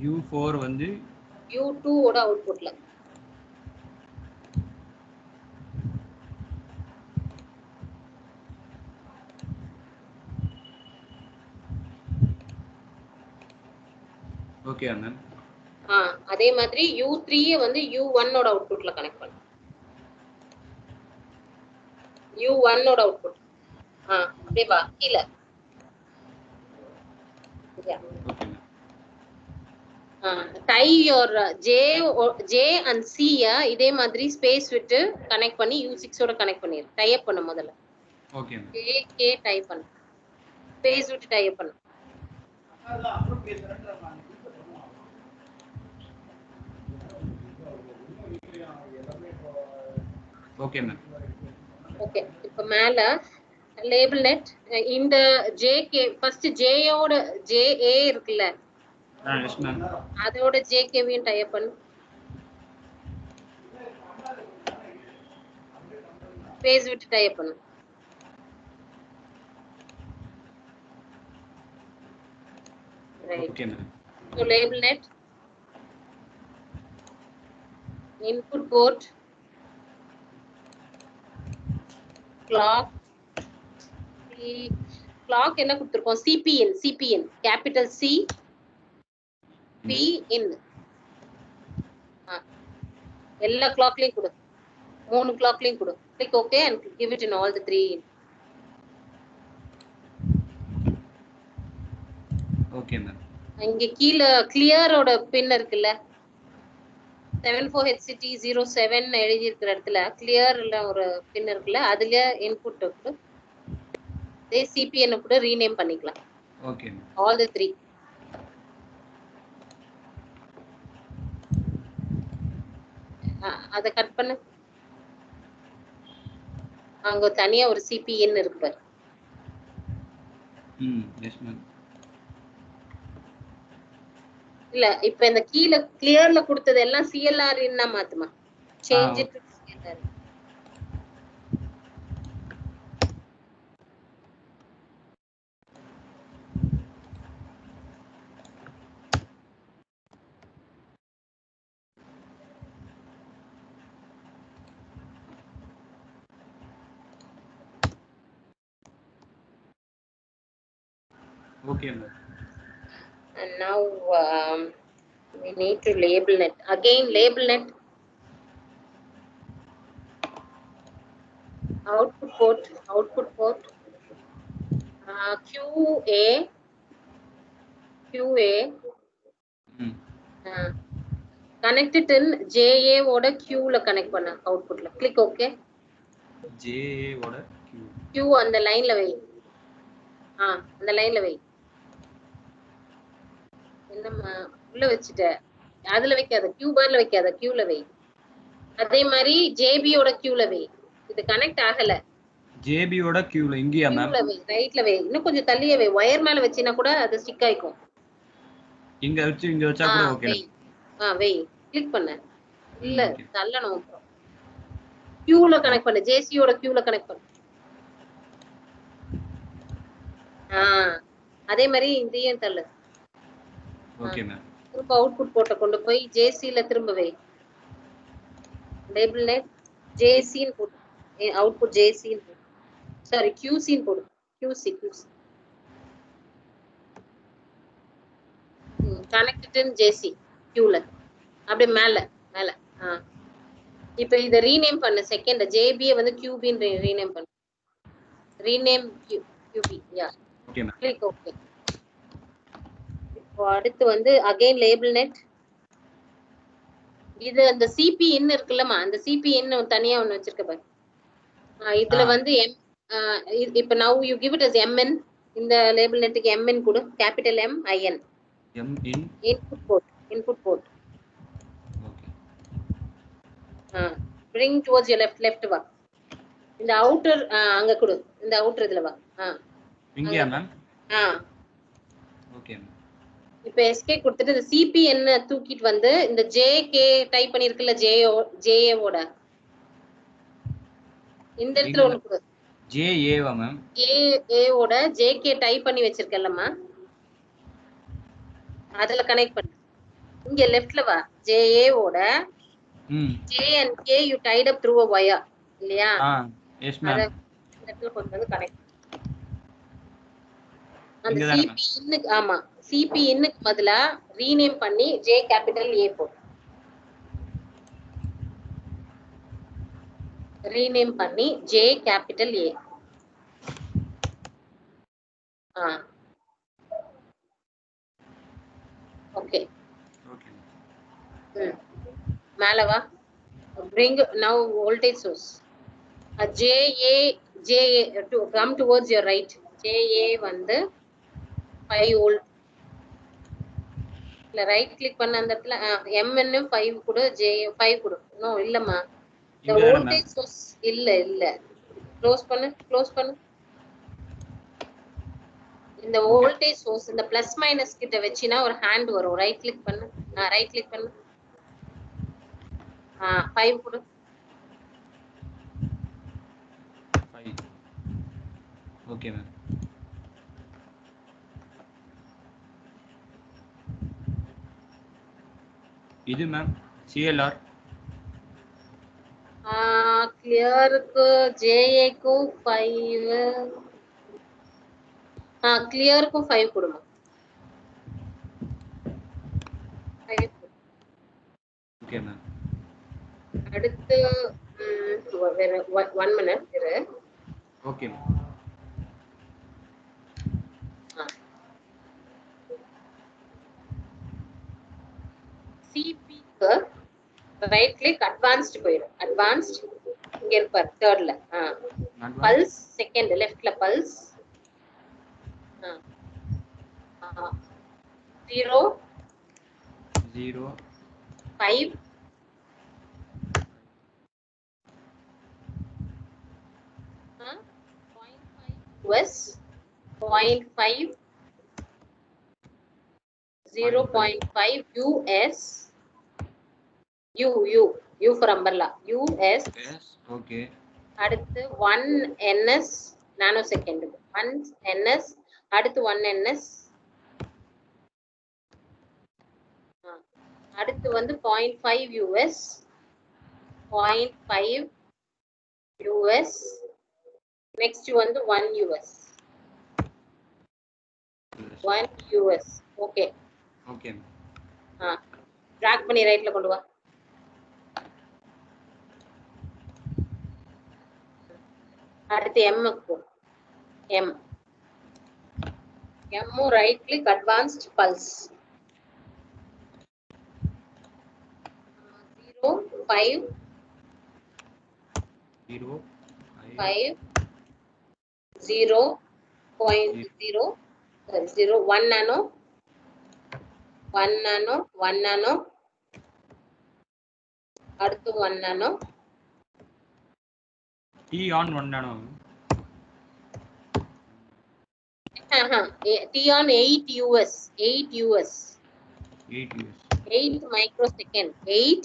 D: U4 வந்து
A: U2 ஓட அவுட்புட்ல.
D: Okay ma'am.
A: அதே மாதிரி U3 வந்து U1 ஓட அவுட்புட்ல connect பண்ணு. U1 ஓட அவுட்புட். அப்படியே வா கீழ. tie your J and C இதே மாதிரி ஸ்பேஸ் விட்டு கனெக்ட் பண்ணி U6 ஓட கனெக்ட் பண்ணிரு. டை அப் பண்ணு முதல்ல.
D: Okay ma'am.
A: K டை பண்ணு. ஸ்பேஸ் விட்டு டை அப் பண்ணு.
D: Okay ma'am.
A: ஓகே இப்போ மேல லேபிள் நெட் இந்த JK ஃபர்ஸ்ட் J ஓட JA இருக்குல்ல,
D: எஸ் மேம்.
A: அதோட JKவையும் டை அப் பண்ணு. ஸ்பேஸ் விட்டு டை அப் பண்ணு.
D: Okay ma'am.
A: So label net input port clock என்ன கொடுத்திருக்கோம்? CPN capital C P in எல்லா கிளாக்லயும் கொடு. 3 கிளாக்லயும் கொடு. click OK and give it in all the 3.
D: Okay ma'am.
A: இங்க கீழ கிளியரோட பின் இருக்குல்ல, 74HCT07 எழுதி இருக்கிற இடத்துல கிளியர்ல ஒரு பின் இருக்குல்ல, அதுல இன்புட் இருக்கு. இதே CPN கூட ரீநேம் பண்ணிக்கலாம்.
D: Okay ma'am.
A: all the 3. அத கட் பண்ணு. அங்க தனியா ஒரு CPN இருக்கு பாரு.
D: Yes ma'am.
A: இல்ல இப்ப இந்த கீழ கிளியர்ல கொடுத்தது எல்லாம் CLR ன்னா மாத்துமா. change it to CLR.
D: Okay ma'am.
A: And now we need to label net. Again label net. Output port. QA. Connected in JA ஓட Q ல கனெக்ட் பண்ணு அவுட்புட்ல. click OK.
D: JA ஓட
A: Q அந்த லைன்ல வை. அந்த லைன்ல வை. என்னம்மா உள்ள வச்சிட்ட? அதுல வைக்காத, Q பார்ல வைக்காத, Q ல வை. அதே மாதிரி JB ஓட Q ல வை. இது கனெக்ட் ஆகல.
D: JB ஓட Q ல இங்கயா மேம்?
A: Q ல வை, ரைட்ல வை. இன்னும் கொஞ்சம் தள்ளியே வை. வயர் மேல வச்சினா கூட அது ஸ்டிக் ஆயிக்கும்.
D: இங்க வச்சா கூட ஓகே.
A: வை. கிளிக் பண்ணு. இல்ல தள்ளணும். Q ல கனெக்ட் பண்ணு. JC ஓட Q ல கனெக்ட் பண்ணு. அதே மாதிரி இதையும் தள்ளு.
D: Okay ma'am.
A: திரும்ப அவுட்புட் போட்ட கொண்டு போய் ஜேசில திரும்ப வை. லேபிள் நெட் ஜேசின்னு போட்டு அவுட்புட் ஜேசின்னு போடு. சாரி கியூசின்னு போடு. கியூசி கனெக்டட் ஜேசி கியூல அப்படியே மேல மேல. இப்ப இத ரீநேம் பண்ணு. செகண்ட் ஜேபியை வந்து கியூபின்னு ரீநேம் பண்ணு. Rename QP. Yeah
D: okay ma'am.
A: Click okay. இப்போ அடுத்து வந்து அகைன் லேபிள் நெட். இது அந்த சிபி இன் இருக்குல்லமா, அந்த சிபி இன் தனியா ஒன்னு வச்சிருக்க பாரு. இதுல வந்து இப்ப now you give it as mn. இந்த லேபிள் நெட்டுக்கு mn கொடு. Capital M I N.
D: M in
A: input port.
D: Okay.
A: bring towards your left வா. இந்த அவுட்டர் அங்க கொடு. இந்த அவுட்டர் இதுல வா.
D: இங்கயா மேம்? Okay ma'am.
A: இப்போ எஸ்கே கொடுத்துட்டு இந்த சிபிஎன் தூக்கிட்டு வந்து இந்த ஜேகே டைப் பண்ணிருக்குல்ல ஜேஏ ஓட இந்த இடத்துல ஒன்னு கொடு.
D: ஜேஏவா மேம்?
A: ஜேஏ ஓட ஜேகே டைப் பண்ணி வச்சிருக்கல்லம்மா, அதுல கனெக்ட் பண்ணு. இங்க லெஃப்ட்ல வா. ஜேஏ ஓட J and K U tied up through a wire இல்லையா?
D: Yes ma'am.
A: இந்த இடத்துல கொண்டு வந்து கனெக்ட். அந்த சிபி இன்னுக்கு சிபி இன்னுக்கு பதிலா ரீநேம் பண்ணி ஜே கேபிட்டல் ஏ போடு. ரீநேம் பண்ணி ஜே கேபிட்டல் ஏ. ஓகே. மேல வா. bring now voltage source. JA to come towards your right. JA வந்து 5 volt. இல்ல ரைட் கிளிக் பண்ண அந்த இடத்துல MN 5 கொடு, J 5 கொடு. நோ இல்லம்மா, the voltage source இல்ல க்ளோஸ் பண்ணு. இந்த வோல்டேஜ் சோர்ஸ் இந்த பிளஸ் மைனஸ் கிட்ட வெச்சினா ஒரு ஹேண்ட் வரும். ரைட் கிளிக் பண்ணு. 5 கொடு.
D: 5. Okay ma'am. இது மேம் சிஎல்ஆர்.
A: கிளியருக்கு ஜேஏக்கு 5. கிளியருக்கும் 5 கொடுமா. 5.
D: Okay ma'am.
A: அடுத்து வேற 1 மினிட் இரு.
D: Okay ma'am.
A: சிபிக்கு ரைட் கிளிக் அட்வான்ஸ்ட் போயிடும். அட்வான்ஸ்ட் இங்க இருப்பார் தேர்ட்ல. பல்ஸ் செகண்ட் லெஃப்ட்ல pulse 0 5 US 0.5 0.5 US U for umbrella US.
D: Okay.
A: அடுத்து 1 NS நானோ செகண்ட். 1 NS அடுத்து 1 NS. அடுத்து வந்து 0.5 US 0.5 US. நெக்ஸ்ட் வந்து 1 US 1 US. Okay
D: okay.
A: Drag பண்ணி ரைட்ல கொண்டு வா. அடுத்து M போ. M right click advanced pulse 0.5 1 nano 1 nano அடுத்து 1 nano
D: T on 1 nano.
A: T on 8 US 8 microsecond 8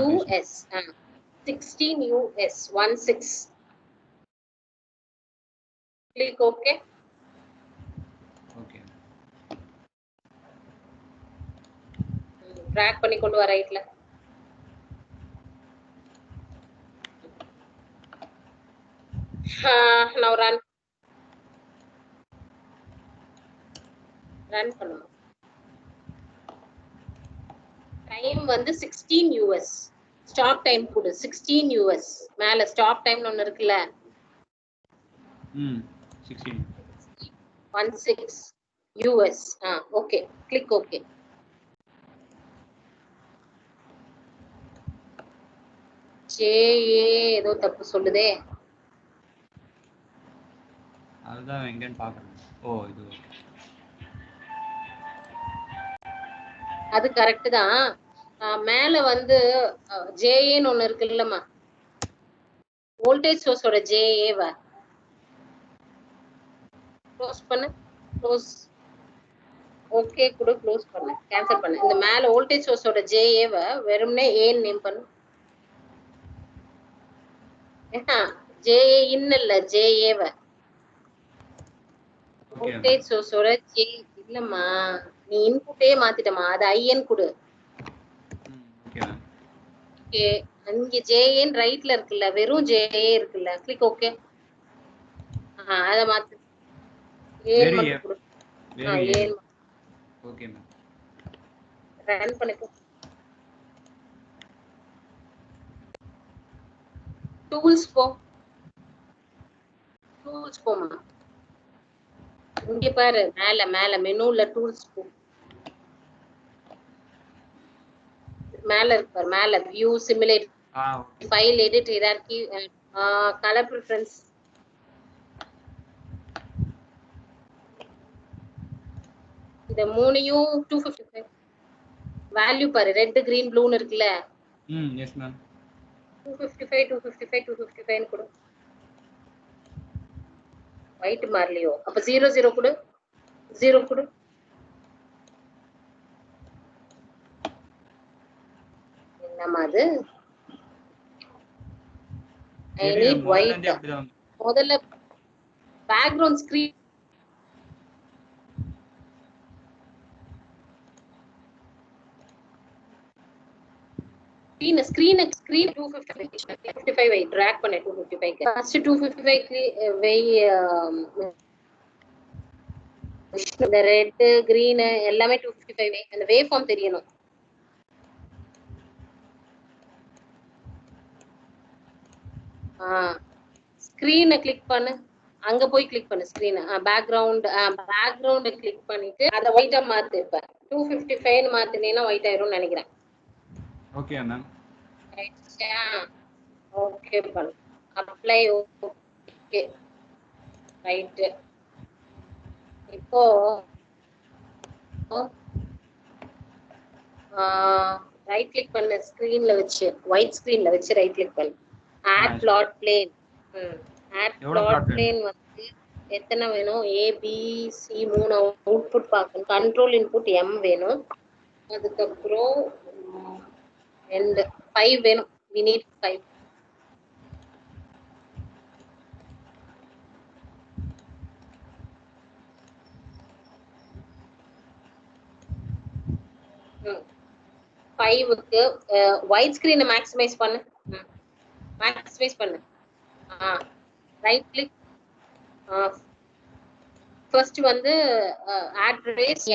A: US 16 US 16. Click OK. Track பண்ணி கொண்டு வர ரைட்ல. now run பண்ணணும். டைம் வந்து 16 US. ஸ்டாப் டைம் கொடு 16 US. மேல ஸ்டாப் டைம்னு ஒன்னு இருக்குல்ல.
D: 16
A: 16 US. Okay, click okay. ஏதோ தப்பு சொல்லுதே.
D: அதுதான் எங்கன்னு பாக்குறேன். ஓ இது
A: அது கரெக்ட் தான். மேல வந்து ஜேஏன்னு ஒண்ணு இருக்கு இல்லம்மா, வோல்டேஜ் சோர்ஸோட ஜேஏவ க்ளோஸ் பண்ணு. க்ளோஸ் ஓகே கூட க்ளோஸ் பண்ணு, கேன்சல் பண்ணு. இந்த மேல வோல்டேஜ் சோர்ஸோட ஜேஏவ வெறும்னே ஏன்னு நேம் பண்ணு. ஜேஏ இல்ல ஜேஏவ வோல்டேஜ் சோர்ஸோட ஜே இல்லம்மா, நீ இன்புட்டே மாத்திட்டமா, அது ஐஎன் கொடு. ஓகே, அங்க ஜேஏன் ரைட்ல இருக்குல்ல, வெறும் ஜேஏ இருக்குல்ல, கிளிக் ஓகே. அத மாத்து. ஏன் மட்டும் கொடு. ஏன்
D: ஓகே மேம்.
A: ரன் பண்ணிக்கோ. டூல்ஸ் போ. டூல்ஸ் போமா. இங்க பாரு, மேல மேல மெனுல டூல்ஸ் போ. மேல இருக்கு பாரு, மேல view simulate file edit hierarchy colour preference. இந்த மூணையும் 255 வேல்யூ பாரு, ரெட் கிரீன் ப்ளூன்னு இருக்குல்ல.
D: Yes ma'am.
A: 255 255 255 கொடு. ஒயிட் மாறலையோ, அப்ப 00 கொடு. 0 கொடு. என்னமா அது? I need white. முதல்ல பேக்ரவுண்ட் ஸ்கிரீன் screen 255 வை drag பண்ணு. 255 first 255 வை இந்த ரெட் கிரீன் எல்லாமே 255 வை. அந்த வேவ் ஃபார்ம் தெரியணும். ஸ்கிரீனை கிளிக் பண்ணு. அங்க போய் கிளிக் பண்ணு ஸ்கிரீன். பேக்ரவுண்ட் கிளிக் பண்ணிட்டு அத ஒயிட்டா மாத்து. இப்ப 255 ன்னு மாத்தினீனா ஒயிட் ஆயிரும்னு நினைக்கிறேன்.
D: Okay ma'am.
A: ஓகே பண்ணு. அப்ளை. Okay right. இப்போ ரைட் கிளிக் பண்ணு ஸ்கிரீன்ல வச்சு, ஒயிட் ஸ்கிரீன்ல வச்சு ரைட் கிளிக் பண்ணு. Add plot plane. Add plot plane வந்து எத்தனை வேணும்? ஏ பி சி 3 அவுட்புட் பார்க்கணும். கண்ட்ரோல் இன்புட் எம் வேணும். அதுக்கப்புறம் 5 வேணும். we need 5. ஃபைவுக்கு ஒயிட் ஸ்கிரீனை மேக்ஸிமைஸ் பண்ணு. மேக்ஸிமைஸ் பண்ணு. Right click. ஃபர்ஸ்ட் வந்து அட்ரஸ்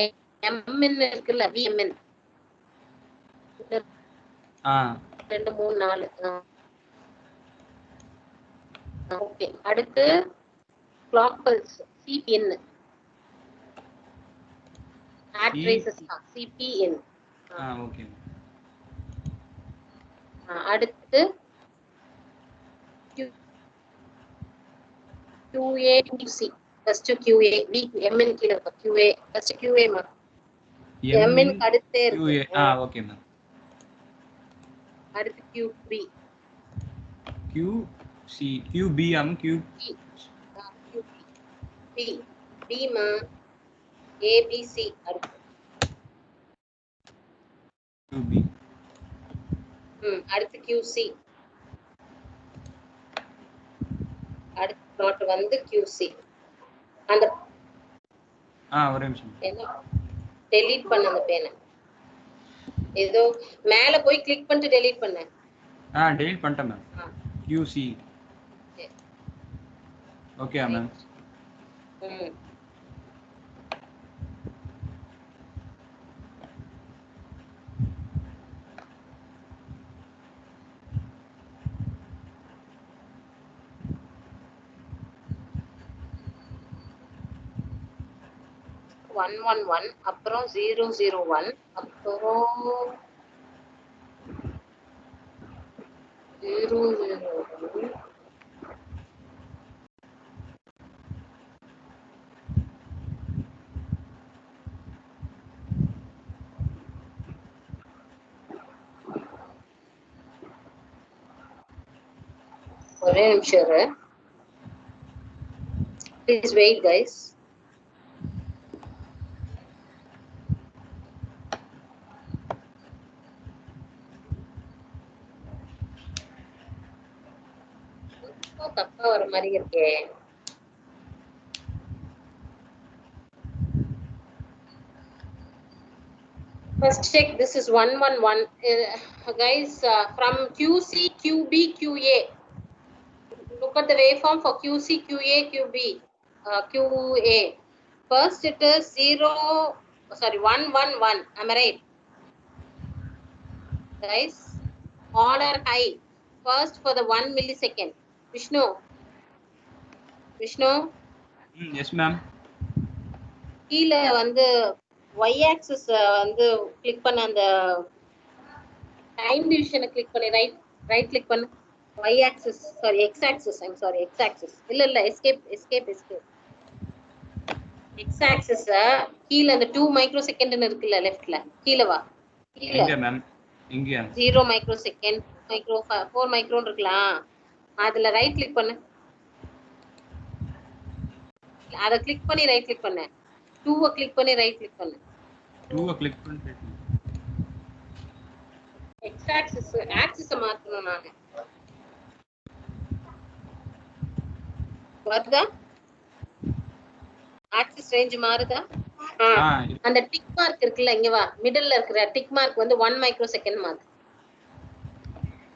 A: எம்என் இருக்குல்ல, விஎம்என் 2 3 4. ஓகே, அடுத்து clock pulse CBN. Addresses CBN.
D: Okay.
A: அடுத்து QA QC. First QA MN கீழ இருக்கு. QA ஃபர்ஸ்ட் QA மா. MN அடுத்து இருக்கு.
D: Okay ma'am.
A: அடுத்து QB.
D: QC QB QB
A: B மா. ABC அடுத்து
D: QB.
A: அடுத்து QC. அடுத்து நாட் வந்து QC. அந்த
D: ஒரு நிமிஷம்.
A: என்ன டெலீட் பண்ண அந்த பேனை. ஏதோ மேல போய் கிளிக் பண்ணிட்டு டெலீட் பண்ணு.
D: டெலீட் பண்ணிட்டேன் மேம். QC. Okay ma'am.
A: ம். ஒன் ஒன் ஒன் அப்புறம் 001 அப்புறம் 001 ஒரே நிமிஷம் இரு. Please wait guys. தப்பா வர மாதிரி இருக்கே. First check, this is 111. Guys, from QC, QB, QA. Look at the waveform for QC, QA, QB, QA. First it is 111. Am I right? Guys, order high. First for the 1 millisecond. Vishnu.
D: Yes ma'am.
A: கீழ வந்து y axis வந்து click பண்ண அந்த time டிவிஷனை click பண்ணி right click பண்ணு. y axis sorry x axis I'm sorry x axis இல்ல escape x axis கீழ அந்த 2 microsecond ன்னு இருக்குல்ல லெஃப்ட்ல கீழ வா. கீழ
D: எங்க மேம்? இங்க
A: 0 microsecond 4 மைக்ரோன் இருக்கலாம். அதுல ரைட் கிளிக் பண்ணு. அத கிளிக் பண்ணி ரைட் கிளிக் பண்ணு. 2 கிளிக் பண்ணி ரைட் கிளிக் பண்ணு.
D: 2 கிளிக் பண்ணி
A: x axis மாத்தணும் நானு. வருதா? axis range மாறுதா? அந்த டிக் மார்க் இருக்குல்ல இங்க வா. மிடில்ல இருக்கிற டிக் மார்க் வந்து 1 மைக்ரோசெகண்ட் மாத்து.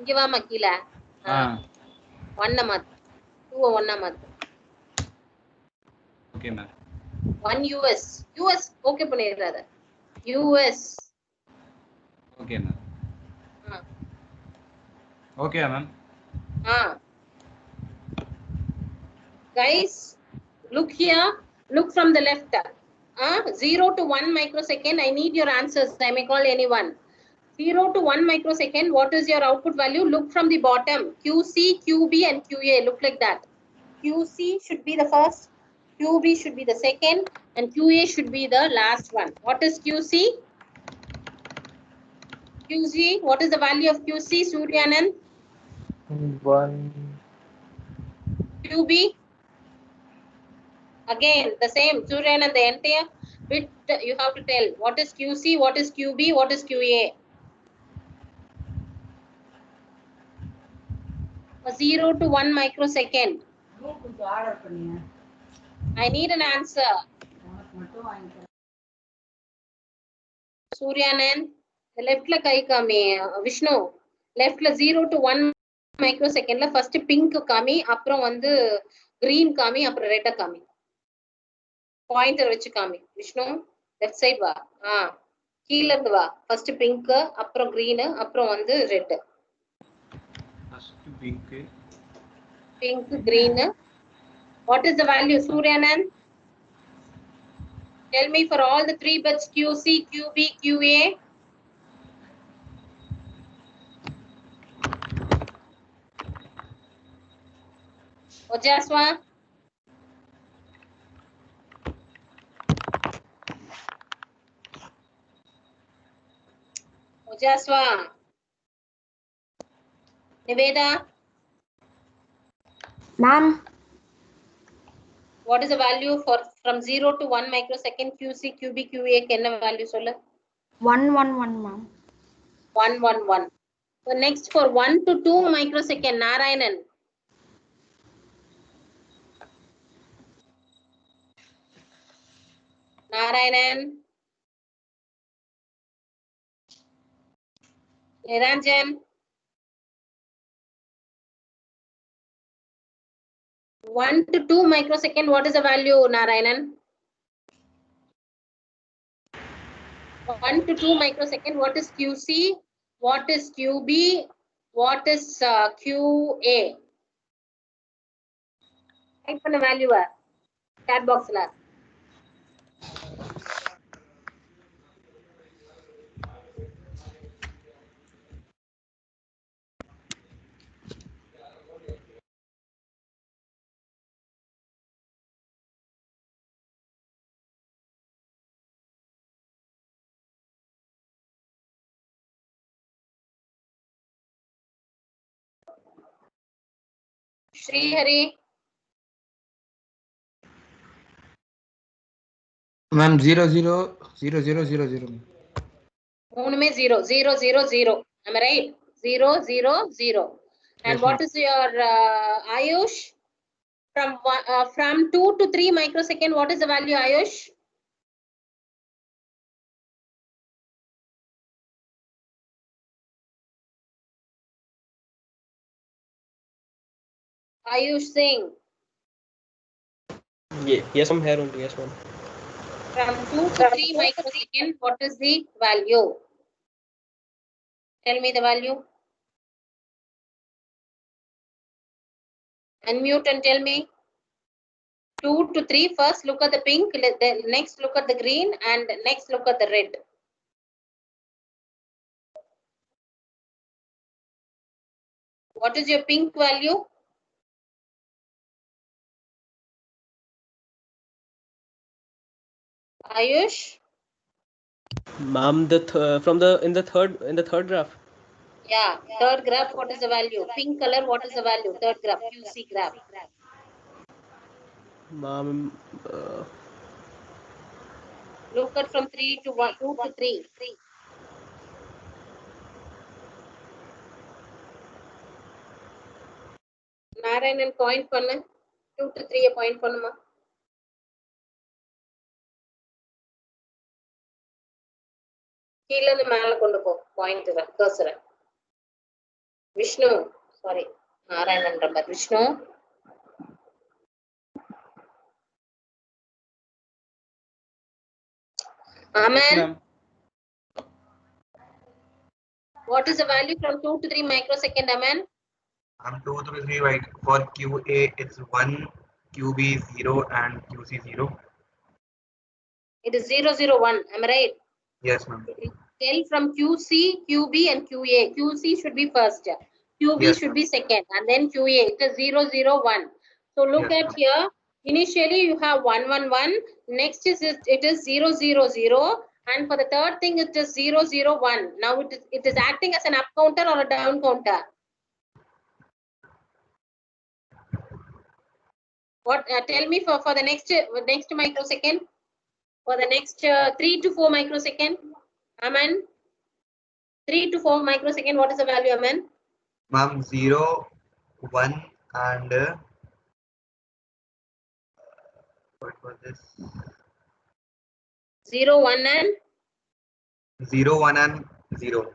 A: இங்க வாமா கீழ. 1 மாத்து. 2 1 மாத்து.
D: Okay ma'am.
A: 1 US ஓகே பண்ணிடுறாத. US
D: okay ma'am. Okay ma'am.
A: Guys, look here. Look from the left. 0 to 1 microsecond. I need your answers. I may call anyone. 0 to 1 microsecond. What is your output value? Look from the bottom. QC, QB, and QA. Look like that. QC should be the first. QB should be the second. And QA should be the last one. What is QC? QC. What is the value of QC, Suryanand?
B: 1.
A: QB. Again, the same. Suryanand, the entire bit you have to tell. What is QC? What is QB? What is QA? 0 to 1 microsecond. I need an answer. Suryanand, the left la kai kami. Vishnu, left la 0 to 1 microsecond la first pink kami, அப்புறம் வந்து green kami, அப்புறம் red kami. Pointer வச்சு காமி. Vishnu, left side வா. கீழ இருந்து வா. first pink, அப்புறம் green, அப்புறம் வந்து red.
D: First pink.
A: Pink, green. What is the value, Suryanand? Tell me for all the 3 bits QC, QB, QA. Ojaswa. Ojaswa. Niveda.
C: Ma'am.
A: What is the value for from 0 to 1 microsecond QC, QB, QA? என்ன value சொல்லு?
C: 111, ma'am.
A: 111. So next for 1 to 2 microsecond, Narayanan. Narayanan. Niranjan. 1 to 2 microsecond, what is the value, Narayanan? 1 to 2 microsecond, what is QC? What is QB? What is QA? Type on the value chat box. Shri Hari.
B: Ma'am, 0 0 0 0 0 0.
A: Moon mein 0 0 0 0. Am I right? 0 0 0. And
B: Yes,
A: what
B: ma'am.
A: is your Ayush? From 2 to 3 microsecond, what is the value, Ayush? Ayush Singh.
E: Yes, I'm here only. Yes, ma'am.
A: From 2 to 3 microsecond, what is the value? Tell me the value. Unmute and tell me. 2 to 3, first look at the pink, then next look at the green, and next look at the red. What is your pink value? Ayush?
E: Ma'am, in the third graph.
A: Yeah, third graph, what is the value? Pink color, what is the value? Third graph, QC graph.
E: Ma'am,
A: Look at from 3 to 1, 2 to 3. Narayanan point பண்ணு 2 to 3 point பண்ணுமா கீழ இருந்து மேல கொண்டு போ point cursor Vishnu sorry Narayanan number Vishnu Aman, what is the value from 2 to 3 microsecond, Aman?
F: 2 to 3 right. For QA it's 1, QB 0 and QC 0.
A: It is 0 0 1, am I right?
F: Yes, ma'am.
A: Tell from QC, QB and QA. QC should be first, QB
F: Yes,
A: should
F: ma'am.
A: be second, and then QA. It is 0 0 1. So look
F: Yes,
A: at
F: ma'am.
A: here. Initially you have 1 1 1. Next is it is 0 0 0. And for the third thing it is 0 0 1. Now it is acting as an up counter or a down counter. What tell me for the next microsecond? For the next 3 to 4 microsecond, Aman. 3 to 4 microsecond, what is the value, Aman?
F: Ma'am, 0, 1 and what was this?
A: 0 1 and
F: 0, 1 and 0.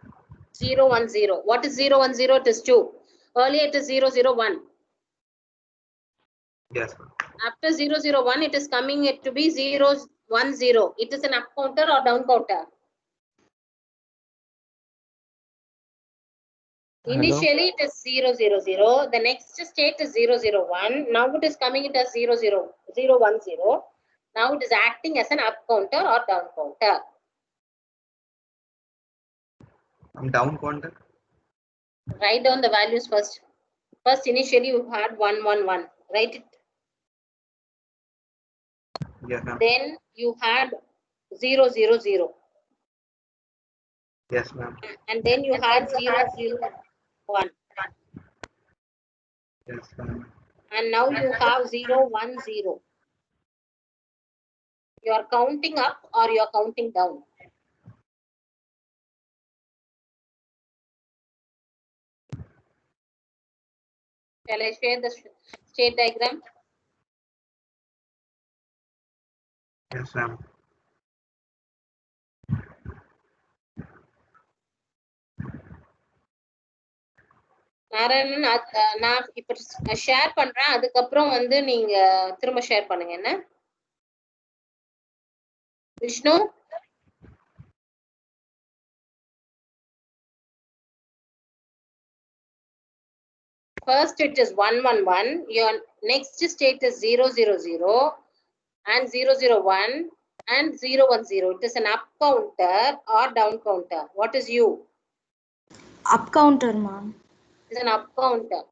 A: 0 1 0. What is 0 1 0? It is 2. Earlier it is 0 0 1.
F: Yes, ma'am.
A: After 0 0 1, it is coming it to be 0 1 0. It is an up counter or down counter? Initially it is 0 0 0. The next state is 0 0 1. Now it is coming it as 0 0 0 1 0. Now it is acting as an up counter or down counter.
F: I'm down counter.
A: Write down the values first. First, initially you had 1 1 1. Write it.
F: Yes, ma'am.
A: Then you had 0 0 0.
F: Yes, ma'am.
A: And then you had 0 0 1.
F: Yes, ma'am.
A: And now you have 0 1 0. You are counting up or you are counting down. Shall I share the state diagram?
F: Yes, ma'am.
A: Narayanan நான் இப்ப share பண்றேன், அதுக்கப்புறம் வந்து நீங்க திரும்ப share பண்ணுங்க என்ன. Vishnu first it is 111, your next state is 000 and 001 and 010. It is an up counter or down counter. What is you?
C: Up counter, ma'am.
A: It is an up counter.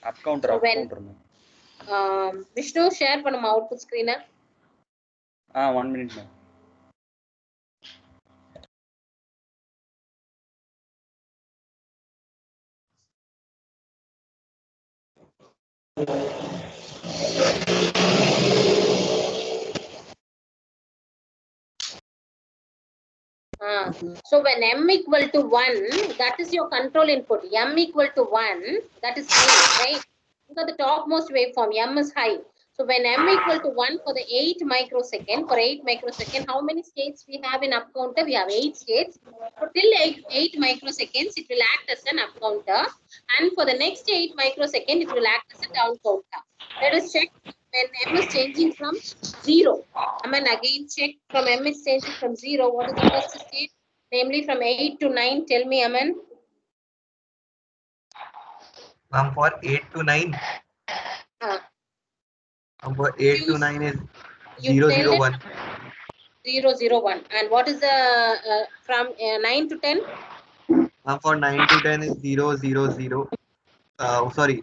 D: Up counter,
A: So
D: up
A: when
D: counter, ma'am.
A: Vishnu share பண்ணுமா output screen.
D: 1 minute, ma'am.
A: So when m equal to 1, that is your control input. M equal to 1, that is high, right? Look at the topmost waveform, m is high. So when m equal to 1 for the 8 microsecond, how many states we have in up counter? We have 8 states. So till 8 microseconds, it will act as an up counter. And for the next 8 microsecond, it will act as a down counter. Let us check when m is changing from 0. Again check from m is changing from 0. What is the first state? Namely from 8 to 9. Tell me, Aman.
F: For 8 to 9. For 8 to 9 is 001.
A: 001. And what is the from 9 to 10?
F: For 9 to 10 is 000. Sorry.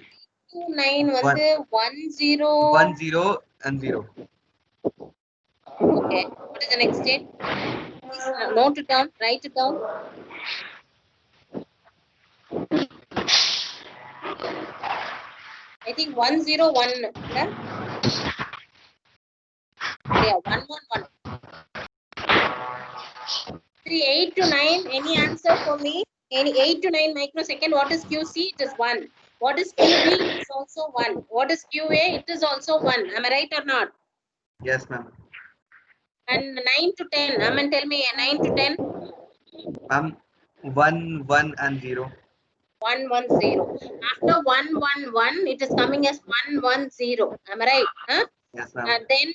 A: 2 9
F: One.
A: 1 0.
F: 1 0 and 0.
A: Okay. What is the next state? Please note it down. Write it down. I think 101. Yeah, 111. 8 to 9. Any answer for me? Any 8 to 9 microsecond. What is QC? It is 1. What is QB? It is also 1. What is QA? It is also 1. Am I right or not?
F: Yes, ma'am.
A: And 9 to 10. Aman, tell me 9 to 10.
F: Ma'am, 1 1 and 0.
A: 1 1 0. After 1 1 1, it is coming as 1 1 0. Am I right? Huh?
F: Yes, ma'am.
A: Then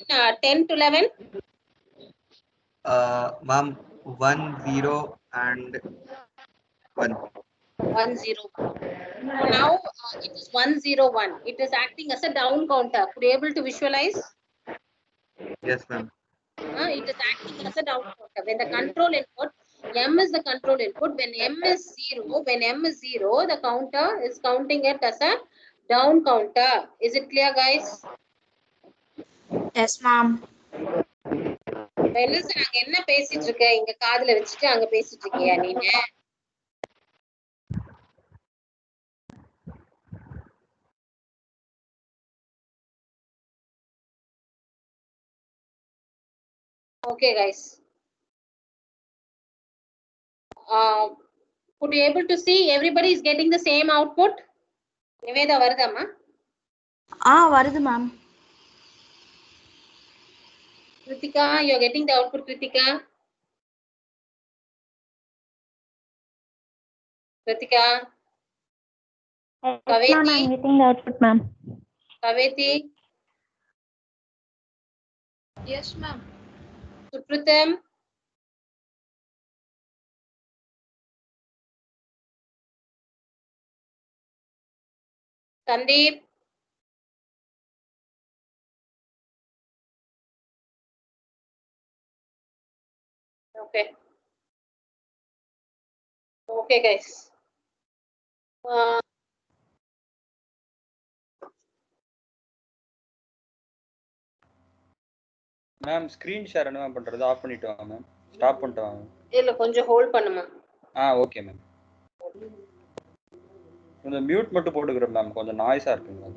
A: 10 to 11.
F: Ma'am, 1 0 and 1.
A: 1 0. So now it is 1 0 1. It is acting as a down counter. Could you able to visualize?
F: Yes, ma'am.
A: It is acting as a down counter. When the control input, M is the control input. When M is 0, the counter is counting it as a down counter. Is it clear, guys?
C: Yes, ma'am.
A: என்ன sir அங்க என்ன பேசிட்டு இருக்க? இங்க காதுல வச்சுட்டு அங்க பேசிட்டு இருக்கியா நீங்க? Okay, guys. Could you able to see everybody is getting the same output? Niveda varudamma?
C: வருது ma'am.
A: Kritika, you are getting the output, Kritika? Kritika?
G: Yes, ma'am, I'm getting the output, ma'am.
A: Kaveti?
C: Yes, ma'am.
A: Supratam? Sandeep? Okay. Okay, guys.
D: Ma'am screen share என்ன பண்றது? Of பண்ணிட்டு வாங்க ma'am. Stop பண்ணிட்டு வாங்க.
A: இல்ல கொஞ்சம் hold பண்ணுமா.
D: Okay ma'am. கொஞ்சம் மியூட் மட்டும் போட்டுக்கிறேன் மேம். கொஞ்சம் நாய்ஸா இருக்குங்க.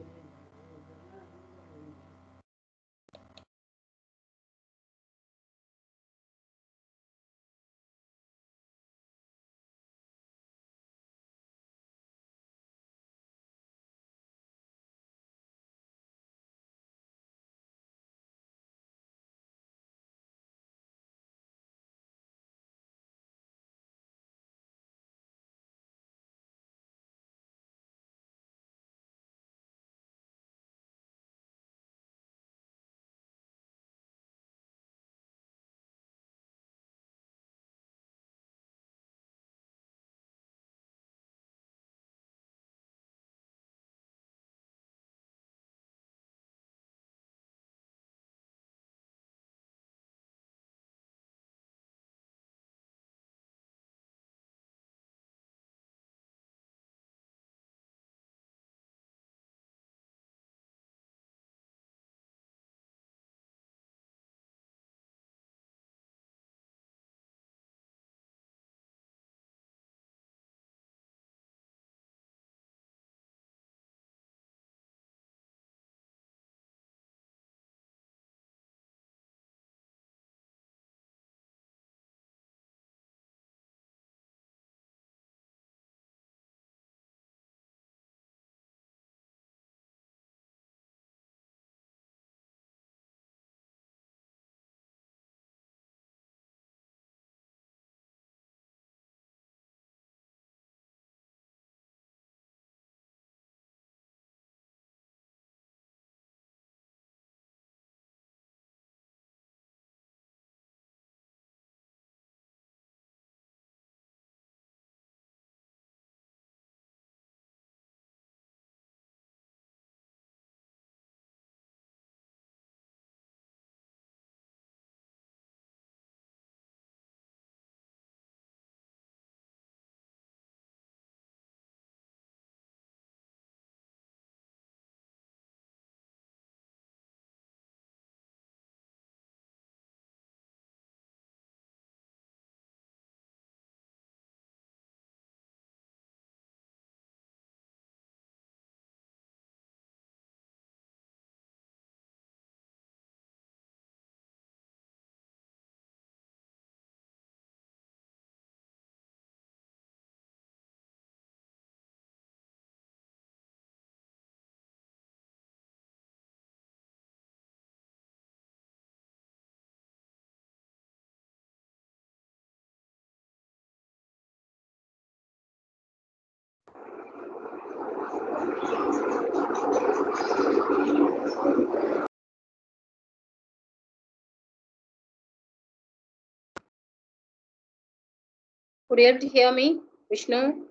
A: Could you able to hear me, Vishnu?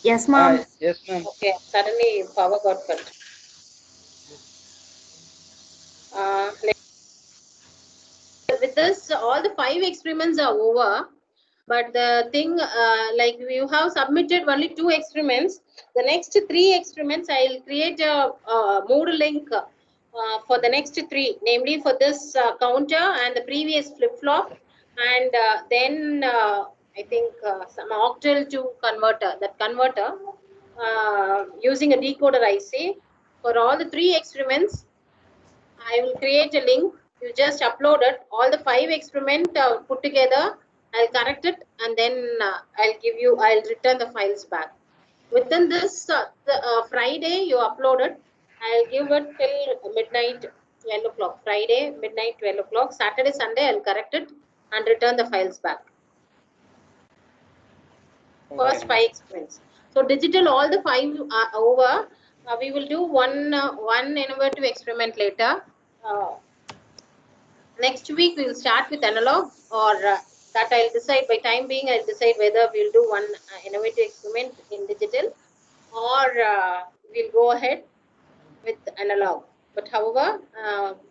C: Yes, ma'am.
D: Yes, ma'am.
A: Okay, suddenly power got cut. With this, all the 5 experiments are over. But the thing, like you have submitted only 2 experiments. The next 3 experiments, I'll create a Moodle link for the next 3, namely for this counter and the previous flip-flop, and then I think some octal to converter. That converter using a decoder IC. For all the 3 experiments, I will create a link. You just upload it. All the 5 experiment put together. I'll correct it and then I'll return the files back. Within this Friday, you upload it. I'll give it till midnight, 12 o'clock. Friday, midnight, 12 o'clock. Saturday, Sunday, I'll correct it and return the files back. First
D: Okay.
A: 5 experiments. So digital, all the 5 are over. We will do one innovative experiment later. Next week we will start with analog, or that I'll decide by time being. I'll decide whether we'll do one innovative experiment in digital, or we'll go ahead with analog. But however,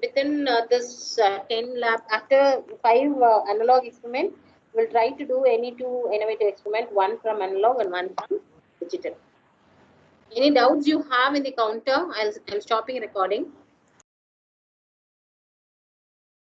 A: within this 10 lab, after 5 analog experiment, we'll try to do any 2 innovative experiment, one from analog and one from digital. Any doubts you have in the counter? I'm stopping recording.